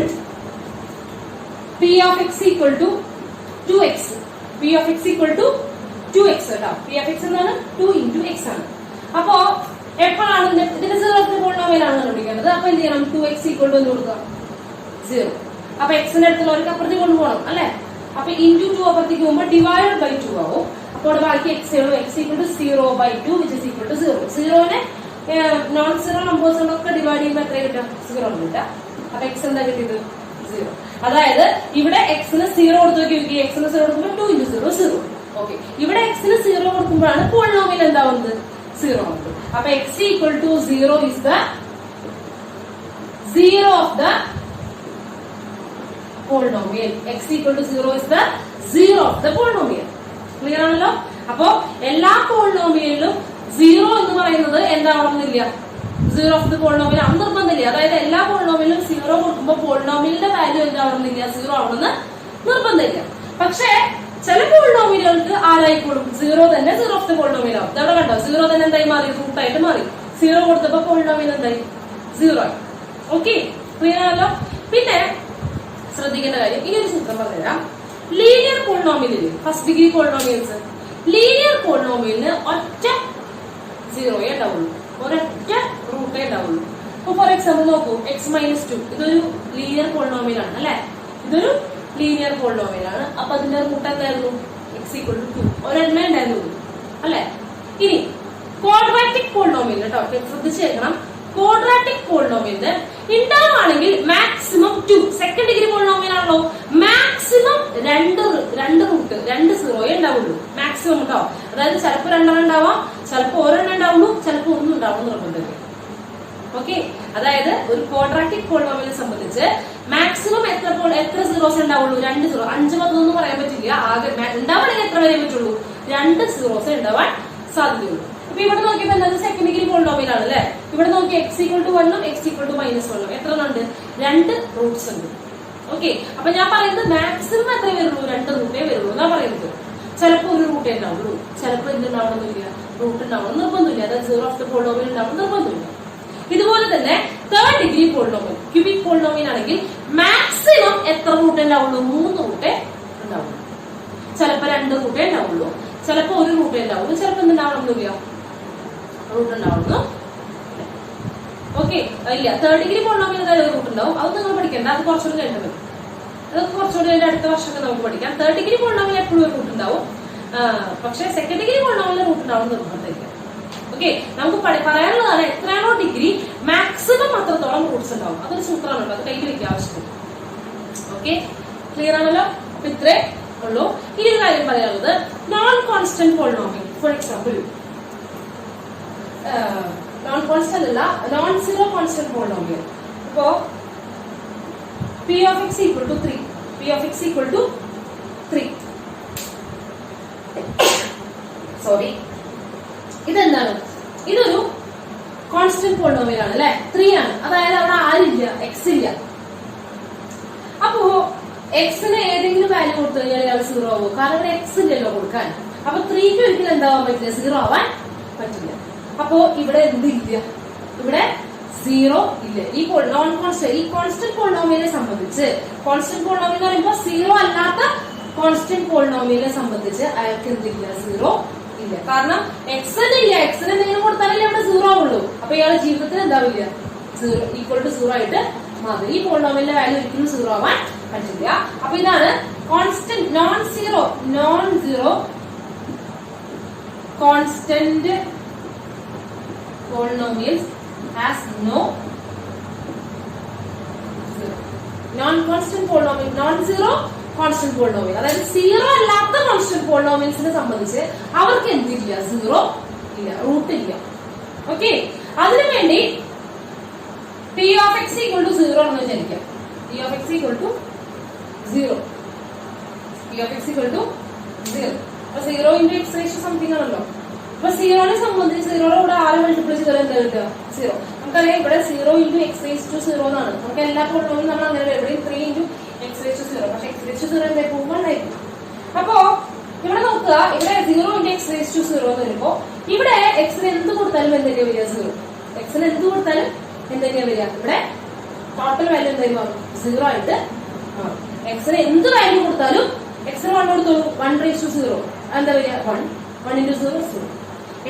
p of x = 2x. p of x = 2x കേട്ടോ. p of x എന്താണ്, 2 × x ആണ്. അപ്പോ എപ്പോഴാണ് ഇതിന്റെ 0 ഓഫ് ദ പോളിനോമിയൽ ആണ് കണ്ടുപിടിക്കേണ്ടത്. അപ്പൊ എന്ത് ചെയ്യണം, 2x = എന്ന് കൊടുക്കുക, 0. അപ്പൊ എക്സിന്റെ അടുത്തുള്ളവർക്ക് അപ്പുറത്തേക്ക് കൊണ്ടുപോകണം അല്ലെ. അപ്പൊ × 2 അപ്പുറത്തേക്ക് പോകുമ്പോൾ /2 ആവും. അപ്പോൾ ബാക്കി x = 0/2 which is equal to 0. 0നെ നോൺ സീറോ നമ്പേഴ്സുകളൊക്കെ ഡിവൈഡ് ചെയ്യുമ്പോൾ എത്ര കിട്ടും, 0 കിട്ടുക. അപ്പൊ x എന്താ കിട്ടിയത്, 0. അതായത് ഇവിടെ എക്സിന് 0 കൊടുത്തു നോക്കി, എക്സിന് 0 കൊടുക്കുമ്പോൾ 2 × 0 0. ഓക്കെ, ഇവിടെ എക്സിന് 0 കൊടുക്കുമ്പോഴാണ് പോളിനോമിയൽ എന്താവുന്നത്, 0 ആവുന്നത്. അപ്പൊ x = 0 is the 0 of the polynomial. x = 0 is the 0 of the polynomial. Clear ആണല്ലോ? അപ്പോ എല്ലാ പോളിനോമിയലിലും 0 എന്ന് പറയുന്നത് എന്താവണമെന്നില്ല, 0 ഓഫ് ദ പോളിനോമിയൽ ആണ് നിർബന്ധമില്ല. അതായത് എല്ലാ പോളിനോമിയലും 0 കൊടുക്കുമ്പോൾ പോളിനോമിയലിന്റെ വാല്യൂ എന്താവണമെന്നില്ല, 0 ആവണമെന്ന് നിർബന്ധമില്ല. പക്ഷേ ചില പോളിനോമിയലുകൾക്ക് ആരായിക്കോളും, 0 തന്നെ 0 ഓഫ് ദ പോളിനോമിയൽ ആവും. അവിടെ കണ്ടോ, 0 തന്നെ എന്തായി മാറി, റൂട്ടായിട്ട് മാറി. 0 കൊടുത്തപ്പോ പോളിനോമിയൽ എന്തായി? 0 ആയി. ഓക്കെ, ക്ലിയർ ആണല്ലോ. പിന്നെ ശ്രദ്ധിക്കേണ്ട കാര്യം, ഇനി ഒരു സൂത്രം പറഞ്ഞുതരാം. ലീനിയർ പോളിനോമിയലില് ഫസ്റ്റ് ഡിഗ്രി പോളിനോമിയൽസ്, ലീനിയർ പോളിനോമിയലിന് ഒറ്റ 0 ഉണ്ടാവുള്ളൂ, ഒരൊറ്റ റൂട്ടേ ഉണ്ടാവുള്ളൂ. അപ്പൊ ഫോർ എക്സാമ്പിൾ നോക്കൂ, x-2 ഇതൊരു ലീനിയർ പോളിനോമിയൽ ആണ് അല്ലെ, ഇതൊരു ലീനിയർ പോളിനോമിയൽ ആണ്. അപ്പൊ അതിന്റെ റൂട്ട് എന്തായിരുന്നു? x=2, ഒരെണ്ണേ ഉണ്ടായിരുന്നു അല്ലെ. ഇനി ക്വാഡ്രാറ്റിക് പോളിനോമിയൽ കേട്ടോ, ശ്രദ്ധിച്ചേക്കണം. ക്വാഡ്രാറ്റിക് പോളിനോമിയലിന് ഉണ്ടാവുകയാണെങ്കിൽ മാക്സിമം 2, സെക്കൻഡ് ഡിഗ്രി പോളിനോമിയൽ ആണല്ലോ, മാക്സിമം രണ്ട് റൂട്ട് 2 0 ഉണ്ടാവുള്ളൂ മാക്സിമം കേട്ടോ. അതായത് ചിലപ്പോൾ 2 ഉണ്ടാവാം, ചിലപ്പോൾ ഒരെണ്ണം ഉണ്ടാവുള്ളൂ, ചിലപ്പോൾ ഒന്നും ഉണ്ടാവും നിർബന്ധമില്ല. ഓക്കെ, അതായത് ഒരു ക്വാഡ്രാറ്റിക് പോളിനോമിയലിനെ സംബന്ധിച്ച് മാക്സിമം എത്ര സീറോസ് ഉണ്ടാവുള്ളൂ? 2 0. 5 10 ഒന്നും പറയാൻ പറ്റില്ല. ആകെ ഉണ്ടാവണമെങ്കിൽ എത്ര വരെ പറ്റുള്ളൂ? 2 സീറോസ് ഉണ്ടാവാൻ സാധ്യതയുള്ളൂ. അപ്പൊ ഇവിടെ നോക്കിയപ്പോ എന്താ, സെക്കൻഡ് ഡിഗ്രി പോളിനോമിയൽ ആണ് അല്ലെ. ഇവിടെ നോക്കി x=1 x=-1 എത്ര ഉണ്ട്? 2 റൂട്ട്സ് ഉണ്ട്. ഓക്കെ, അപ്പൊ ഞാൻ പറയുന്നത് മാക്സിമം എത്ര വരുള്ളൂ? 2 റൂട്ടേ വരുള്ളൂ എന്നാ പറയുന്നത്. ചിലപ്പോൾ ഒരു റൂട്ടേ ഉണ്ടാവുള്ളൂ, ചിലപ്പോൾ എന്തുണ്ടാവണമെന്നില്ല, റൂട്ട് ഉണ്ടാവണം നിർബന്ധമില്ല. അതായത് 0 ഓഫ് ദ പോളിനോമിയൽ ഉണ്ടാവണം നിർബന്ധമില്ല. ഇതുപോലെ തന്നെ third degree polynomial, cubic polynomial ആണെങ്കിൽ മാക്സിമം എത്ര റൂട്ടേ ഉണ്ടാവുള്ളൂ? 3 റൂട്ടേ ഉണ്ടാവുള്ളൂ. ചിലപ്പോൾ 2 റൂട്ടേ ഉണ്ടാവുള്ളൂ, ചിലപ്പോൾ ഒരു റൂട്ടേ ഉണ്ടാവുള്ളൂ, ചിലപ്പോൾ എന്തുണ്ടാവണമെന്നില്ല, റൂട്ട് ഉണ്ടാവുന്നു. ഓക്കെ, ഇല്ല തേർഡ് ഡിഗ്രി പോളിനോമിയൽ ഏതായാലും റൂട്ട് ഉണ്ടാവും. അത് നിങ്ങൾ പഠിക്കേണ്ട, അത് കുറച്ചുകൂടി കഴിഞ്ഞിട്ട് വരും. അതൊക്കെ കുറച്ചുകൂടി അടുത്ത വർഷമൊക്കെ നമുക്ക് പഠിക്കാം. തേർഡ് ഡിഗ്രി പോളിനോമിയൽ എപ്പോഴും ഒരു റൂട്ട് ഉണ്ടാവും, പക്ഷെ സെക്കൻഡ് ഡിഗ്രി പോളിനോമിയൽ റൂട്ട് ഉണ്ടാവും നിർബന്ധമില്ല. ഓക്കെ, നമുക്ക് പറയാനുള്ളതാണ് എത്രയാണോ ഡിഗ്രി മാക്സിമം അത്രത്തോളം റൂട്ട്സ് ഉണ്ടാവും. അതൊരു സൂത്രമാണ്, അത് കയ്യിൽ വെക്കുക ആവശ്യത്തിന്. ഓക്കെ, ക്ലിയർ ആണല്ലോ. അപ്പൊ ഇത്രേ ഉള്ളൂ. ഇനി ഒരു കാര്യം പറയാനുള്ളത്, non constant polynomial. For example non constant അല്ല, നോൺ സീറോ കോൺസ്റ്റന്റ് പോളിനോമിയൽ. ഇപ്പോ p(x)=3, p(x)=3. സോറി, ഇതെന്താണ്? ഇതൊരു കോൺസ്റ്റന്റ് പോളിനോമിയൽ ആണ് അല്ലെ, 3 ആണ്. അതായത് അവിടെ ആരില്ല, x ഇല്ല. അപ്പോ എക്സിന് ഏതെങ്കിലും വാല്യൂ കൊടുത്തു കഴിഞ്ഞാൽ ഇയാൾ 0 ആവും, കാരണം ഇവിടെ x ഇല്ലല്ലോ കൊടുക്കാൻ. അപ്പൊ 3ക്ക് ഒരിക്കലും എന്താവാൻ പറ്റില്ല, 0 ആവാൻ പറ്റില്ല. അപ്പോ ഇവിടെ എന്തില്ല, ഇവിടെ 0 ഇല്ല. ഈ നോൺ കോൺസ്റ്റന്റ്, ഈ കോൺസ്റ്റന്റ് പോളിനോമിയലിനെ സംബന്ധിച്ച്, കോൺസ്റ്റന്റ് പോളിനോമിയൽ എന്ന് പറയുമ്പോൾ 0 അല്ലാത്ത കോൺസ്റ്റന്റ് പോളിനോമിയലിനെ സംബന്ധിച്ച് അയാൾക്ക് എന്തില്ല, 0 ഇല്ല. കാരണം എക്സിന് ഇല്ല, എക്സിന് എന്തെങ്കിലും കൊടുത്താലല്ലേ ഇവിടെ 0 ആവുള്ളൂ. അപ്പൊ ഇയാളുടെ ജീവിതത്തിൽ എന്താവില്ല, 0 ആയിട്ട് മാറും. ഈ പോളിനോമിയലിന്റെ വാല്യൂ ഒരിക്കലും 0 ആവാൻ പറ്റില്ല. അപ്പൊ ഇതാണ് constant non zero constant polynomials has no zero. Non-constant polynomial, non-zero constant polynomial. അതായത് 0 അല്ലാത്ത കോൺസ്റ്റന്റ് പോളിനോമിയൽസിനെ സംബന്ധിച്ച് അവർക്ക് എന്തില്ല, 0 ഇല്ല, റൂട്ട് ഇല്ല. ഓക്കെ, അതിനുവേണ്ടി p(x)=0 എന്ന് വിചാരിക്കാം. p(x)=0, p(x)=0. അപ്പൊ 0 into x സംതിങ് ആണല്ലോ. അപ്പൊ 0നെ സംബന്ധിച്ച് 0യുടെ കൂടെ ആരെ മൾട്ടിപ്ലൈ ചെയ്താൽ എന്താ കിട്ടുക, 0. നമുക്കറിയാം ഇവിടെ 0 into x⁻⁴ എന്നാണ്. നമുക്ക് എല്ലാ പോളിനോമിയലും നമ്മൾ അങ്ങനെ ഇവിടെ 3 into x⁻⁴. പക്ഷെ x⁻⁴ എന്തായിരിക്കും, 1 ആയിരിക്കും. അപ്പോ ഇവിടെ നോക്കുക, ഇവിടെ 0 into x⁻⁴ എന്ന് വരുമ്പോ ഇവിടെ x-ന് എന്ത് കൊടുത്താലും എന്തൊക്കെയാ വരിക, 0. x-ന് എന്ത് കൊടുത്താലും എന്തൊക്കെയാ വരിക, ഇവിടെ ടോട്ടൽ വാല്യൂ എന്തായി മാറും, 0 ആയിട്ട് മാറും. x-ന് എന്ത് വാല്യൂ കൊടുത്താലും, x-ന് 1 കൊടുത്തോളൂ, 1⁻⁴. എന്താ വരിക, 1 into 0 0.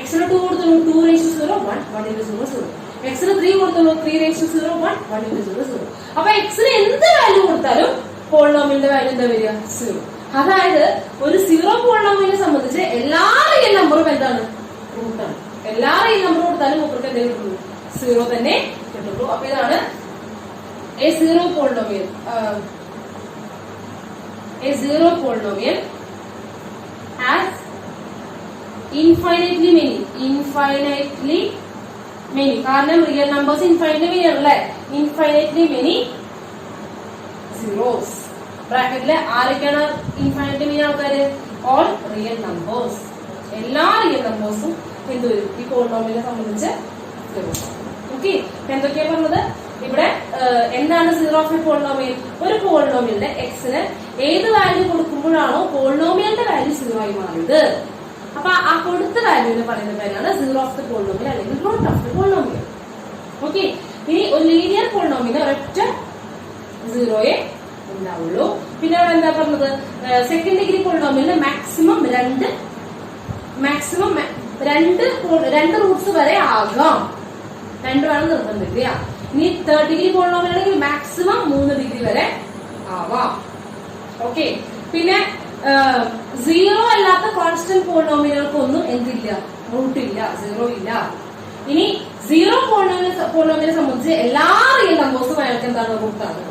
x-ന് 2 കൊടുത്തോളൂ, 2⁻⁴ 1 into 0 0. x-ന് 3 കൊടുത്തോളൂ, 3⁻⁴ 1 into 0 0. അപ്പൊ x-ന് എന്ത് വാല്യൂ കൊടുത്താലും പോളിനോമിയലിന്റെ വാല്യൂ എന്താ വരിക, 0. അതായത് ഒരു 0 പോളിനോമിയലിനെ സംബന്ധിച്ച് എല്ലാ റിയൽ നമ്പറും എന്താണ്, റൂട്ടാണ്. എല്ലാ റിയൽ നമ്പർ കൊടുത്താലും നമുക്ക് എന്തെങ്കിലും കിട്ടുള്ളൂ, 0 തന്നെ കിട്ടുള്ളൂ. അപ്പൊ ഇതാണ് a zero polynomial has infinitely many കാരണം റിയൽ നമ്പേഴ്സ് ഇൻഫൈനൈറ്റ്ലി മെനി ആണല്ലേ, ഇൻഫൈനൈറ്റ്ലി മെനി സീറോസ്. ബ്രാക്കറ്റില് ആരൊക്കെയാണ് ഇൻഫൈനൈറ്റ്ലി മെനി ആൾക്കാര്, ഓൾ റിയൽ നമ്പേഴ്സ്. എല്ലാ റിയൽ നമ്പേഴ്സും എന്ത് വരും, ഈ പോളിനോമിയലിനെ സംബന്ധിച്ച് വരും. ഓക്കെ, എന്തൊക്കെയാ പറഞ്ഞത് ഇവിടെ, എന്താണ് 0 ഓഫ് എ പോളിനോമിയൽ? ഒരു പോളിനോമിയലിന്റെ എക്സിന് ഏത് വാല്യൂ കൊടുക്കുമ്പോഴാണോ പോളിനോമിയലിന്റെ വാല്യൂ 0 ആയി മാറിയത്, അപ്പൊ ആ കൊടുത്ത വാല്യൂവിനെ പറയുന്ന പേരാണ് സീറോ ഓഫ് ദ പോളിനോമിയൽ അല്ലെങ്കിൽ root of the polynomial. Okay, ഇനി ഒരു ലീനിയർ പോളിനോമിയൽ ഒരൊറ്റ സീറോയെ ഉണ്ടാവുള്ളൂ. പിന്നെ അവിടെ എന്താ പറഞ്ഞത്, സെക്കൻഡ് ഡിഗ്രി പോളിനോമിയലിന് മാക്സിമം രണ്ട് റൂട്ട്സ് വരെ ആകാം, 2 വേണം നിർബന്ധമില്ല. ഇനി തേർഡ് ഡിഗ്രി പോളിനോമിയൽ ആണെങ്കിൽ മാക്സിമം 3 ഡിഗ്രി വരെ ആവാം. ഓക്കെ, പിന്നെ സീറോ അല്ലാത്ത കോൺസ്റ്റന്റ് പോളിനോമിയലുകൾക്കൊന്നും എന്തില്ല, റൂട്ട് ഇല്ല, സീറോ ഇല്ല. ഇനി സീറോ പോളിനോമിയലെ സംബന്ധിച്ച് എല്ലാ റിയൽ നമ്പേഴ്സും അയാൾക്ക് എന്താണ്, റൂട്ടാണ്.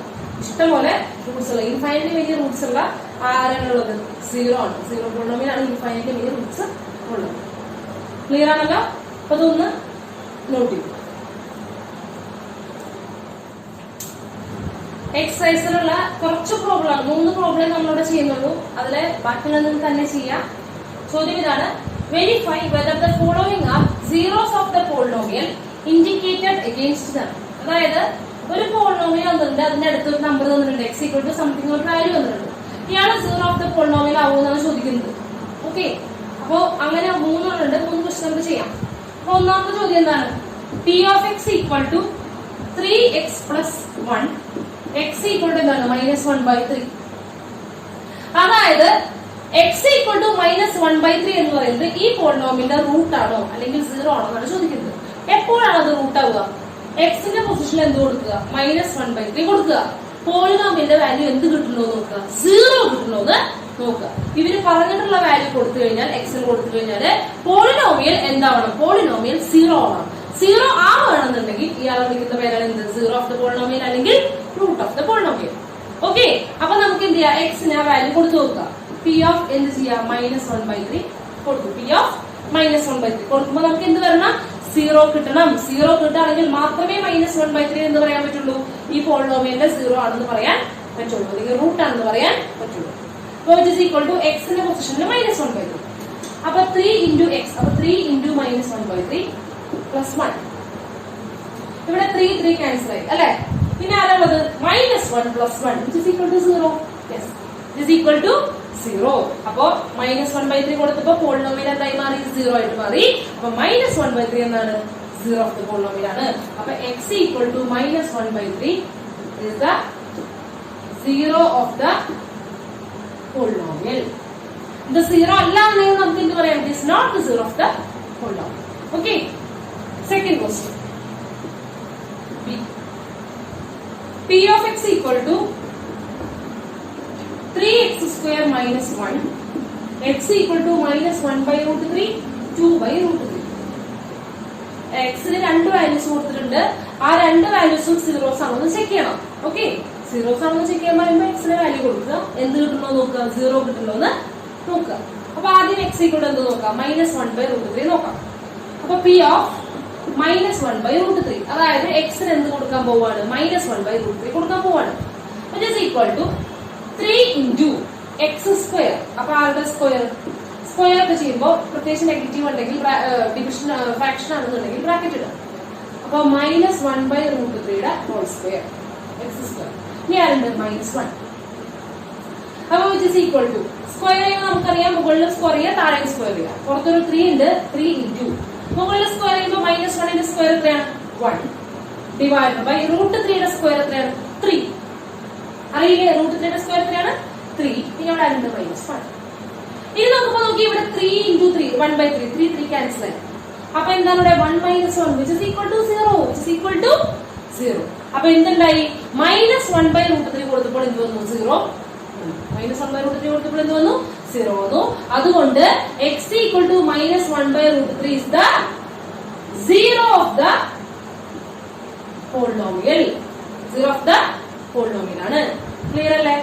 ഇഷ്ടംപോലെ റൂട്ട്സ് ഉള്ള, ഇൻഫൈനൈറ്റ്ലി വലിയ റൂട്ട്സ് ഉള്ള ആരാണുള്ളത്, സീറോ ആണ്. സീറോ പോളിനോമിയൽ ആണ് ഇൻഫൈനൈറ്റ്ലി വലിയ റൂട്ട്സ് ഉള്ളത്. ക്ലിയർ ആണല്ലോ? അപ്പൊ അതൊന്ന് നോട്ട് ചെയ്യും. എക്സസൈസിലുള്ള കുറച്ച് പ്രോബ്ലം, 3 പ്രോബ്ലം നമ്മളിവിടെ ചെയ്യുന്നുള്ളൂ. അതില് ബാക്കിയുള്ളത് തന്നെ ചെയ്യാം. ചോദ്യം ഇതാണ്, verify whether the following are zeros of the polynomial indicated against dum. അതായത് ഒരു പോളിനോമിയൽ വന്നിട്ടുണ്ട്, അതിന്റെ അടുത്ത് ഒരു നമ്പർ തന്നിട്ടുണ്ട്, എക്സ് ഈക്വൽ ടു സംതിങ് ഒരു വാല്യൂ വന്നിട്ടുണ്ട്. ഇയാള് സീറോ ഓഫ് ദ പോളിനോമിയൽ ആവുമെന്നാണ് ചോദിക്കുന്നത്. ഓക്കെ, അപ്പോ അങ്ങനെ 3 ക്വസ്റ്റ്യൻ നമുക്ക് ചെയ്യാം. അപ്പൊ ഒന്നാമത്തെ ചോദ്യം എന്താണ്, p of x equal to 3x plus 1 x equal to എന്താണ്, -1/3. അതായത് x ഈക്വൽ ടു -1/3 എന്ന് പറയുന്നത് ഈ പോളിനോമിയലിന്റെ റൂട്ട് ആണോ അല്ലെങ്കിൽ സീറോ ആണോ എന്നാണ് ചോദിക്കുന്നത്. എപ്പോഴാണ് അത് റൂട്ട് ആവുക? എക്സിന്റെ പൊസിഷനിൽ എന്ത് കൊടുക്കുക, -1/3 കൊടുക്കുക. പോളിനോമിയലിന്റെ വാല്യൂ എന്ത് കിട്ടുന്നോ നോക്കുക, സീറോ കിട്ടുന്നോന്ന് നോക്കുക. ഇവര് പറഞ്ഞിട്ടുള്ള വാല്യൂ കൊടുത്തു കഴിഞ്ഞാൽ, എക്സിന് കൊടുത്തു കഴിഞ്ഞാല് പോളിനോമിയൽ എന്താവണം, പോളിനോമിയൽ സീറോ ആവണം. സീറോ ആവുകയാണെന്നുണ്ടെങ്കിൽ ഇയാളെ വിളിക്കുന്ന പേരാണ് എന്ത്, സീറോ ഓഫ് ദ പോളിനോമിയൽ അല്ലെങ്കിൽ root of the polynomial. Okay, അപ്പൊ നമുക്ക് എന്ത് ചെയ്യാം, എക്സിന് ആ വാല്യൂ കൊടുത്തു നോക്കുക. പി ഓഫ് എന്ത് ചെയ്യാം, -1/3 കൊടുത്തു. പി ഓഫ് -1/3 കൊടുക്കുമ്പോൾ നമുക്ക് എന്ത് വരണം, സീറോ കിട്ടണം. സീറോ കിട്ടുകയാണെങ്കിൽ മാത്രമേ -1/3 എന്ന് പറയാൻ പറ്റുള്ളൂ, ഈ പോളിനോമിയലിന്റെ സീറോ ആണെന്ന് പറയാൻ പറ്റുള്ളൂ, അല്ലെങ്കിൽ റൂട്ട് ആണെന്ന് പറയാൻ പറ്റുള്ളൂ. എക്സിന്റെ പൊസിഷനിൽ -1/3. അപ്പൊ 3 into x, അപ്പൊ 3 into -1/3 plus 1. ഇവിടെ 3 ക്യാൻസൽ ആയി അല്ലെ. പിന്നെ ആരാണത്, -1 plus 1 which is equal to 0. Yes, it is equal to 0. അപ്പൊ -1/3 കൊടുത്തപ്പോ പോളിനോമിയൽ എന്തായി മാറി, 0 ആയിട്ട് മാറി. അപ്പൊ -1/3 എന്നാണ്, സീറോ ഓഫ് ദ പോളിനോമിയൽ ആണ്. അപ്പൊ x equal to -1/3 is the zero of the polynomial. ഇത് സീറോ അല്ല എന്നെങ്കിൽ നമുക്ക് എന്ത് പറയാം, it is not the zero of the polynomial. Okay, second question. P of x equal to 3x square minus 1, x equal to -1/√3, 2/√3. എക്സിന് 2 values കൊടുത്തിട്ടുണ്ട്. ആ 2 വാല്യൂസും zeros ആണെന്ന് ചെക്ക് ചെയ്യണം. ഓക്കെ, സീറോസ് ആണെന്ന് ചെക്ക് ചെയ്യാൻ പറയുമ്പോൾ എക്സിന് വാല്യൂ കൊടുക്കുക, എന്ത് കിട്ടണോ നോക്കുക, സീറോ കിട്ടണോ എന്ന് നോക്കുക. അപ്പൊ ആദ്യം എക്സ് ഈക്വൽ എന്ത് നോക്കാം, -1/√3 നോക്കാം. അപ്പൊ പി ഓഫ് -1/√3, അതായത് എക്സിന് എന്ത് കൊടുക്കാൻ പോവാണ്, -1/√3 കൊടുക്കാൻ പോവാണ്. which is equal to 3 into x square. അപ്പൊ ആരുടെ സ്ക്വയർ, സ്ക്വയർ ഒക്കെ ചെയ്യുമ്പോൾ പ്രത്യേകിച്ച് നെഗറ്റീവ് ഉണ്ടെങ്കിൽ, ഡിവിഷൻ ഫ്രാക്ഷൻ ആണെന്നുണ്ടെങ്കിൽ ബ്രാക്കറ്റ് ഇടാം. അപ്പൊ -1/√3 ഹോൾ സ്ക്വയർ, എക്സ് സ്ക്വയർ. ഇനി ആരുണ്ട്, -1. അപ്പൊ which is equal to square ചെയ്യുമ്പോൾ നമുക്കറിയാം, മുകളിൽ സ്ക്വയർ ചെയ്യുക, താഴെ സ്ക്വയർ ചെയ്യുക. പുറത്തൊരു 3 ഉണ്ട്, 3 into മുകളിൽ സ്ക്വയർ ചെയ്യുമ്പോൾ -1ന്റെ സ്ക്വയർ എത്രയാണ്, 1 ഡിവൈഡ് ബൈ √3യുടെ സ്ക്വയർ എത്രയാണ്, 3. അറിയില്ലേ, √3യുടെ സ്ക്വയർ എത്രയാണ്, 3. പിന്നെ അവിടെ ആരുണ്ട്, -1. ഇനി നോക്കുമ്പോ നോക്കി, ഇവിടെ 3 into 3 1/3, 3 ക്യാൻസൽ ആയി. അപ്പൊ എന്താണ് ഇവിടെ, 1 - 1 which is equal to 0, which is equal to 0. അപ്പൊ എന്തുണ്ടായി, -1/√3 കൊടുത്തപ്പോൾ എന്ത് വന്നു, 0. -1/√3 കൊടുത്തപ്പോൾ എന്ത് വന്നു, 0 വന്നു. അതുകൊണ്ട് x equal to -1/√3 is the zero of the polynomial. Zero of the polynomial ആണ്. ക്ലിയർ അല്ലേ?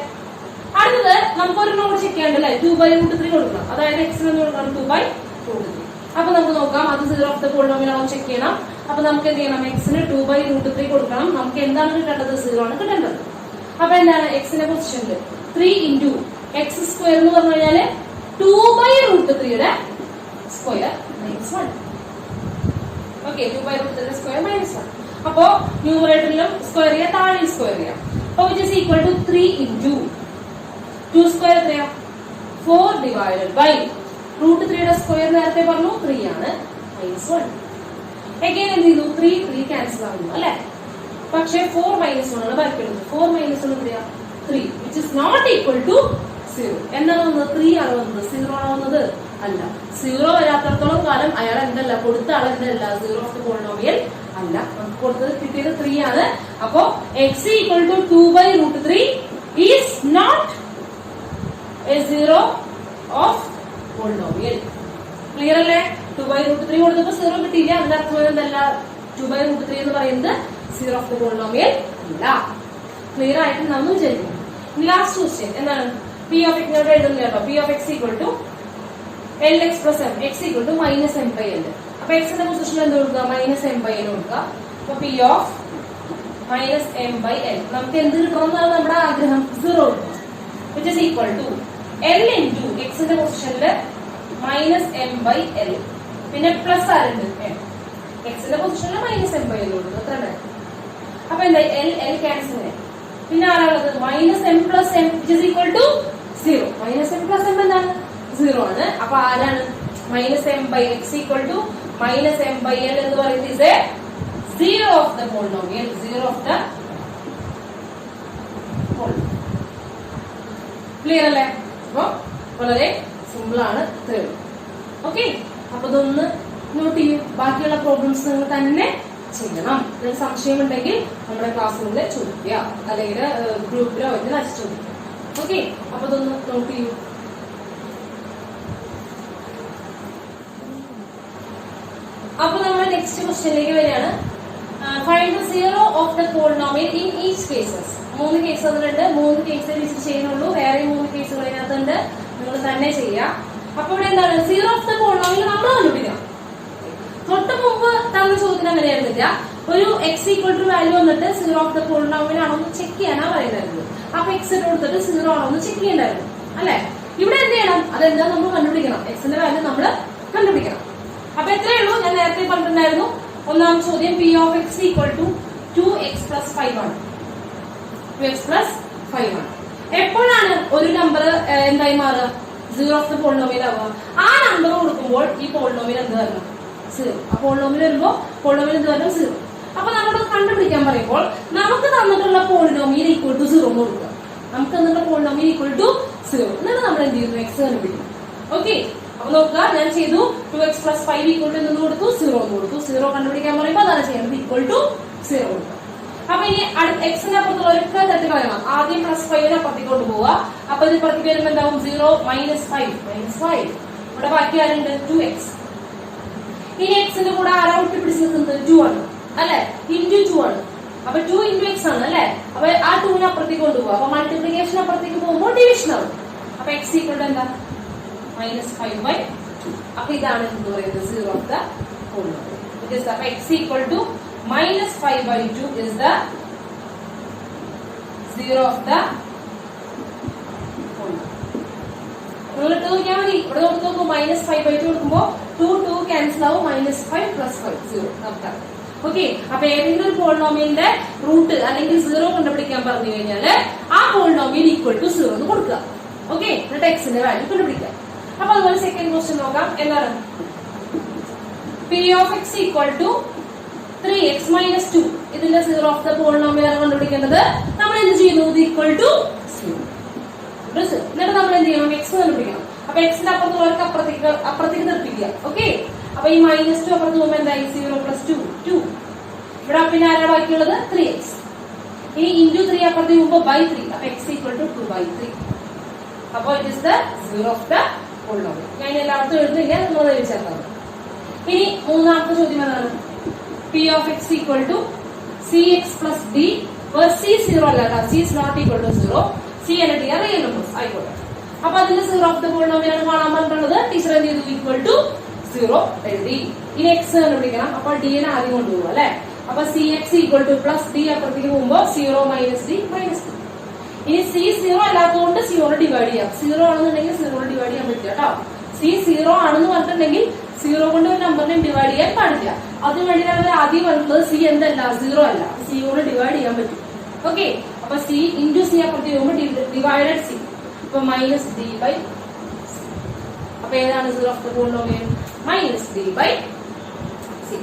അടുത്തത് നമുക്കൊരു നോട്ട് ചെക്ക് ചെയ്യാണ്ടല്ലേ, 2/√3 കൊടുക്കണം. അതായത് x എന്ന് കൊടുക്കണം 2/√3. അപ്പൊ നമുക്ക് നോക്കാം, അത് സീറോ ഓഫ് ദ പോളിനോമിയൽ ആണോ ചെക്ക് ചെയ്യണം. അപ്പൊ നമുക്ക് എന്ത് ചെയ്യണം, എക്സിന് 2/√3 കൊടുക്കണം. നമുക്ക് എന്താണ് കിട്ടേണ്ടത്, 0 ആണ് കിട്ടേണ്ടത്. അപ്പൊ എന്താണ്, എക്സിന്റെ പൊസിഷനിൽ 3 into x സ്ക്വയർ എന്ന് പറഞ്ഞു കഴിഞ്ഞാല് 2/√3യുടെ സ്ക്വയർ -1. ഓക്കെ, 2/√3യുടെ സ്ക്വയർ -1. അപ്പോ ന്യൂമറേറ്ററിലും സ്ക്വയർ ചെയ്യാം, താഴെ സ്ക്വയർ ചെയ്യാം. അപ്പൊ which is equal to 3 into 2 square എത്രയാ, 4 divided by √3 സ്ക്വയർ നേരത്തെ പറഞ്ഞു 3 ആണ്, -1. അഗൈൻ എന്ത് ചെയ്തു? 3 ക്യാൻസൽ ആവുന്നു അല്ലെ? പക്ഷെ 4 - 1 ആണ് ബാക്കിയുള്ളത്. 4 - 1 എത്രയാ? 3, which is not equal to 0. എന്താണ് വന്നത്? 3 ആണ് വന്നത്, 0 ആണ് വന്നത് അല്ല. 0 വരാത്തടത്തോളം കാലം അയാൾ എന്തല്ല, കൊടുത്ത ആൾ എന്തല്ല, 0 ഓഫ് ദ പോളിനോമിയൽ അല്ല. നമുക്ക് കൊടുത്തത് കിട്ടിയത് 3 ആണ്. അപ്പോ x equal to 2/√3 is not a 0 of polynomial. Clear അല്ലേ? 2/√3 കൊടുത്തപ്പോ 0 കിട്ടിയില്ല. അതിന്റെ അർത്ഥം എന്തല്ല, 2/√3 എന്ന് പറയുന്നത് 0 ഓഫ് ദ പോളിനോമിയൽ അല്ല. ക്ലിയർ ആയിട്ട് നമ്മൾ വിചാരിക്കും. ലാസ്റ്റ് ക്വസ്റ്റ്യൻ എന്താണ്? p of x നോട് എഴുതുന്നില്ല കേട്ടോ. p of x equal to lx plus m, x equal to -m/l. അപ്പൊ x ന്റെ പൊസിഷൻ എന്ത് കൊടുക്കുക? -m/l കൊടുക്കുക. അപ്പൊ p of -m/l നമുക്ക് എന്ത് കിട്ടണമെന്നാണ് നമ്മുടെ ആഗ്രഹം? 0 കൊടുക്കുക. which is equal to l into x ന്റെ പൊസിഷനില് -m/l, പിന്നെ പ്ലസ് ആരുണ്ട്? m. x ന്റെ പൊസിഷനില് -m/l കൊടുക്കുക. എത്ര ഉണ്ട്? അപ്പൊ എന്തായി? l ക്യാൻസൽ ആയി. പിന്നെ ആരാണുള്ളത്? -m plus m, which is equal to 0. -m plus m എന്താണ്? 0 ആണ്. അപ്പൊ ആരാണ്? -m/x equal to -m/l എന്ന് പറയുന്നത് is a 0 of the polynomial. 0 of the polynomial. Clear അല്ലേ? അപ്പൊ വളരെ സിമ്പിൾ ആണ് ഇത്രയും. ഓക്കെ, അപ്പൊ ഇതൊന്ന് നോട്ട് ചെയ്യൂ. ബാക്കിയുള്ള പ്രോബ്ലംസ് നിങ്ങൾ തന്നെ ചെയ്യണം. ഇതിന് സംശയം ഉണ്ടെങ്കിൽ നമ്മുടെ ക്ലാസ്സിലൂടെ ചോദിക്കുക, അല്ലെങ്കിൽ ഗ്രൂപ്പിലോ ഇതിന് അയച്ചു ചോദിക്കുക. ഓക്കെ, അപ്പൊ ഇതൊന്ന് നോട്ട് ചെയ്യൂ. അപ്പൊ നമ്മൾ നെക്സ്റ്റ് ക്വസ്റ്റ്യനിലേക്ക് വരികയാണ്. Find the 0 of the polynomial in each cases. 3 case അതിലുണ്ട്. 3 കേസ് ലിസ്റ്റ് ചെയ്യുന്നുള്ളൂ. വേറെ 3 കേസുകൾ ഇതിനകത്തുണ്ട്. നിങ്ങൾ തന്നെ ചെയ്യാം. അപ്പൊ ഇവിടെ എന്താണ്? 0 ഓഫ് ദ പോളിനോമിയൽ നമ്മൾ കണ്ടുപിടിക്കണം. തൊട്ട് മുമ്പ് തന്ന ചോദ്യത്തിന് അങ്ങനെയായിരുന്നില്ല. ഒരു x ഈക്വൽ ടു വാല്യൂ വന്നിട്ട് 0 ഓഫ് ദ പോളിനോമിയൽ ആണോ എന്ന് ചെക്ക് ചെയ്യാനാ പറയുന്നത്. അപ്പൊ x കൊടുത്തിട്ട് 0 ആണോ എന്ന് ചെക്ക് ചെയ്യണ്ടായിരുന്നു അല്ലെ? ഇവിടെ എന്ത് ചെയ്യണം? അതെന്താ നമ്മൾ കണ്ടുപിടിക്കണം. x ന്റെ വാല്യൂ നമ്മൾ കണ്ടുപിടിക്കണം. അപ്പൊ എത്രയേ ഉള്ളൂ? ഞാൻ നേരത്തെ പറഞ്ഞിട്ടുണ്ടായിരുന്നു. ഒന്നാം ചോദ്യം p of x equal to 2x plus 5 ആണ്. 2x plus 5 ആണ്. എപ്പോഴാണ് ഒരു നമ്പർ എന്തായി മാറുക? 0 ഓഫ് ദ പോളിനോമിയൽ ആവുക. ആ നമ്പർ കൊടുക്കുമ്പോൾ ഈ പോളിനോമിയൽ എന്ത് വരണം? 0. ആ പോളിനോമിയൽ വരുമ്പോ പോളിനോമിയൽ എന്ത് വരണം? 0. അപ്പൊ നമ്മളത് കണ്ടുപിടിക്കാൻ പറയുമ്പോൾ നമുക്ക് തന്നിട്ടുള്ള പോളിനോമിയൽ ഈക്വൽ ടു 0 എന്ന് കൊടുക്കുക. നമുക്ക് തന്നിട്ടുള്ള പോളിനോമിയൽ ഈക്വൽ ടു 0 എന്നിട്ട് നമ്മൾ എന്ത് ചെയ്യുന്നു? x കണ്ടുപിടിക്കും. ഓക്കെ, അപ്പൊ നോക്കുക, ഞാൻ ചെയ്തു 2x plus 5 ഈക്വൽ ടു എന്ന് കൊടുത്തു, 0 എന്ന് കൊടുത്തു. 0 കണ്ടുപിടിക്കാൻ പറയുമ്പോൾ അതാണ് ചെയ്യുന്നത്, ഈക്വൽ ടു 0 കൊടുക്കുക. അപ്പൊ ഇനി എക്സിന്റെ അപ്പുറത്തുള്ള ഒരൊക്കെ തട്ടി കളയണം. ആദ്യം +5 അപ്പുറത്തേക്ക് കൊണ്ടുപോവുക. അപ്പൊ ഇത് പുറത്തേക്ക് വരുമ്പോൾ എന്താവും? 0 -5 ഇവിടെ ബാക്കി ആരുണ്ട്? 2x. ഇനി എക്സിന്റെ കൂടെ ആരാ ഒട്ടി പിടിച്ച് നിൽക്കുന്നത്? 2 ആണ് അല്ലെ? ഇൻറ്റു 2 ആണ്. അപ്പൊ 2 into x ആണ് അല്ലെ? അപ്പൊ ആ 2നെ അപ്പുറത്തേക്ക് കൊണ്ടുപോകുക. അപ്പൊ മൾട്ടിപ്ലിക്കേഷൻ അപ്പുറത്തേക്ക് പോകുമ്പോൾ ഡിവിഷൻ ആവും. അപ്പൊ x ഈക്വൽ ടു എന്താ? -5/2. അപ്പൊ ഇതാണ് എന്ന് പറയുന്നത് 0 ഓഫ് ദ പോളിനോമിയൽ. അപ്പൊ x equal to -5/2 is the 0 of the polynomial. നിങ്ങൾ ഇട്ട് നോക്കിയാൽ മതി. ഇവിടെ നോക്കി നോക്കൂ, -5/2 കൊടുക്കുമ്പോ 2 ക്യാൻസൽ ആവും. -5 + 5 0 നമുക്കാണ്. ഓക്കെ, അപ്പൊ ഏതെങ്കിലും ഒരു പോളിനോമിയലിന്റെ റൂട്ട് അല്ലെങ്കിൽ 0 കണ്ടുപിടിക്കാൻ പറഞ്ഞു കഴിഞ്ഞാല് ആ പോളിനോമിയൽ ഈക്വൽ ടു 0 എന്ന് കൊടുക്കുക. ഓക്കെ, എന്നിട്ട് എക്സിന്റെ വാല്യൂ കണ്ടുപിടിക്കാം. അപ്പൊ അതുപോലെ സെക്കൻഡ് ക്വസ്റ്റ്യൻ നോക്കാം. എന്താണ്? p of x equal to 3x - 2. ഇതിന്റെ 0 ഓഫ് ദ പോളിനോമിയൽ ആണ് കണ്ടുപിടിക്കേണ്ടത്. നമ്മൾ എന്ത് ചെയ്യുന്നു? ഇത് ഈക്വൽ ടു 0. എന്നിട്ട് നമ്മൾ എന്ത് ചെയ്യണം? x കണ്ടുപിടിക്കണം. അപ്പൊ എക്സിന്റെ അപ്പുറത്തുള്ളവർക്ക് അപ്പുറത്തേക്ക് നിർത്തിക്കുക. ഓക്കെ, അപ്പൊ ഈ -2 അപ്പുറത്ത് പോകുമ്പോൾ എന്തായി? 0 + 2 2. ഇവിടെ പിന്നെ ആരാ ബാക്കിയുള്ളത്? 3x. ഇനി ഇൻറ്റു 3 അപ്പുറത്തേക്ക് പോകുമ്പോൾ /3. അപ്പൊ x ഈക്വൽ ടു 2/3. അപ്പൊ it is the 0 of the polynomial. ഞാൻ എല്ലായിടത്തും എഴുതുന്നില്ല, നമ്മൾ എഴുതിച്ചേർന്നത്. ഇനി മൂന്നാമത്തെ ചോദ്യം എന്താണ്? p of x equal to cx plus d, where c 0 അല്ല, c is not equal to 0. c and d are real numbers ആയിക്കോട്ടെ. അപ്പൊ അതിന്റെ 0 ഓഫ് ദ പോളിനോമിയൽ ആണ് കാണാൻ പറഞ്ഞിട്ടുള്ളത്. ടീച്ചർ എന്ത് ചെയ്തു? ഈക്വൽ ടു 0 എഴുതി. ഇനി x കണ്ടുപിടിക്കണം. അപ്പൊ d നെ ആദ്യം കൊണ്ടുപോകും അല്ലെ? അപ്പൊ cx equal to plus d അപ്പുറത്തേക്ക് പോകുമ്പോ 0 - d -d. ഇനി c 0 അല്ലാത്തതുകൊണ്ട് 0 ഡിവൈഡ് ചെയ്യാം. 0 ആണെന്നുണ്ടെങ്കിൽ 0 ഡിവൈഡ് ചെയ്യാൻ പറ്റില്ല കേട്ടോ. c 0 ആണെന്ന് പറഞ്ഞിട്ടുണ്ടെങ്കിൽ 0 കൊണ്ട് ഒരു നമ്പറിനെ ഡിവൈഡ് ചെയ്യാൻ പാടില്ല. അതിനുവേണ്ടി നമ്മൾ ആദ്യം പറഞ്ഞിട്ടുള്ളത് c എന്തല്ല? 0 അല്ല. c കൊണ്ട് ഡിവൈഡ് ചെയ്യാൻ പറ്റും. ഓക്കെ, അപ്പൊ c ഇൻറ്റു c അപ്പുറത്തേക്ക് പോകുമ്പോൾ ഡിവൈഡഡ് c. അപ്പൊ -d/c. അപ്പൊ ഏതാണ് zero of the polynomial? -3/c.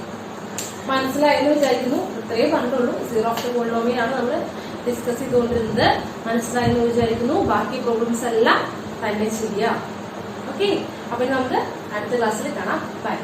മനസ്സിലായെന്ന് വിചാരിക്കുന്നു. ഇത്രയും കണ്ടുള്ളൂ. സീറോ ഓഫ് ദ പോളിനോമിയൽ ആണ് നമ്മൾ ഡിസ്കസ് ചെയ്തുകൊണ്ടിരുന്നത്. മനസ്സിലായെന്ന് വിചാരിക്കുന്നു. ബാക്കി പ്രോബ്ലംസ് എല്ലാം തന്നെ ചെയ്യാം. ഓക്കെ, അപ്പൊ നമുക്ക് അടുത്ത ക്ലാസ്സിൽ കാണാം. ബൈ.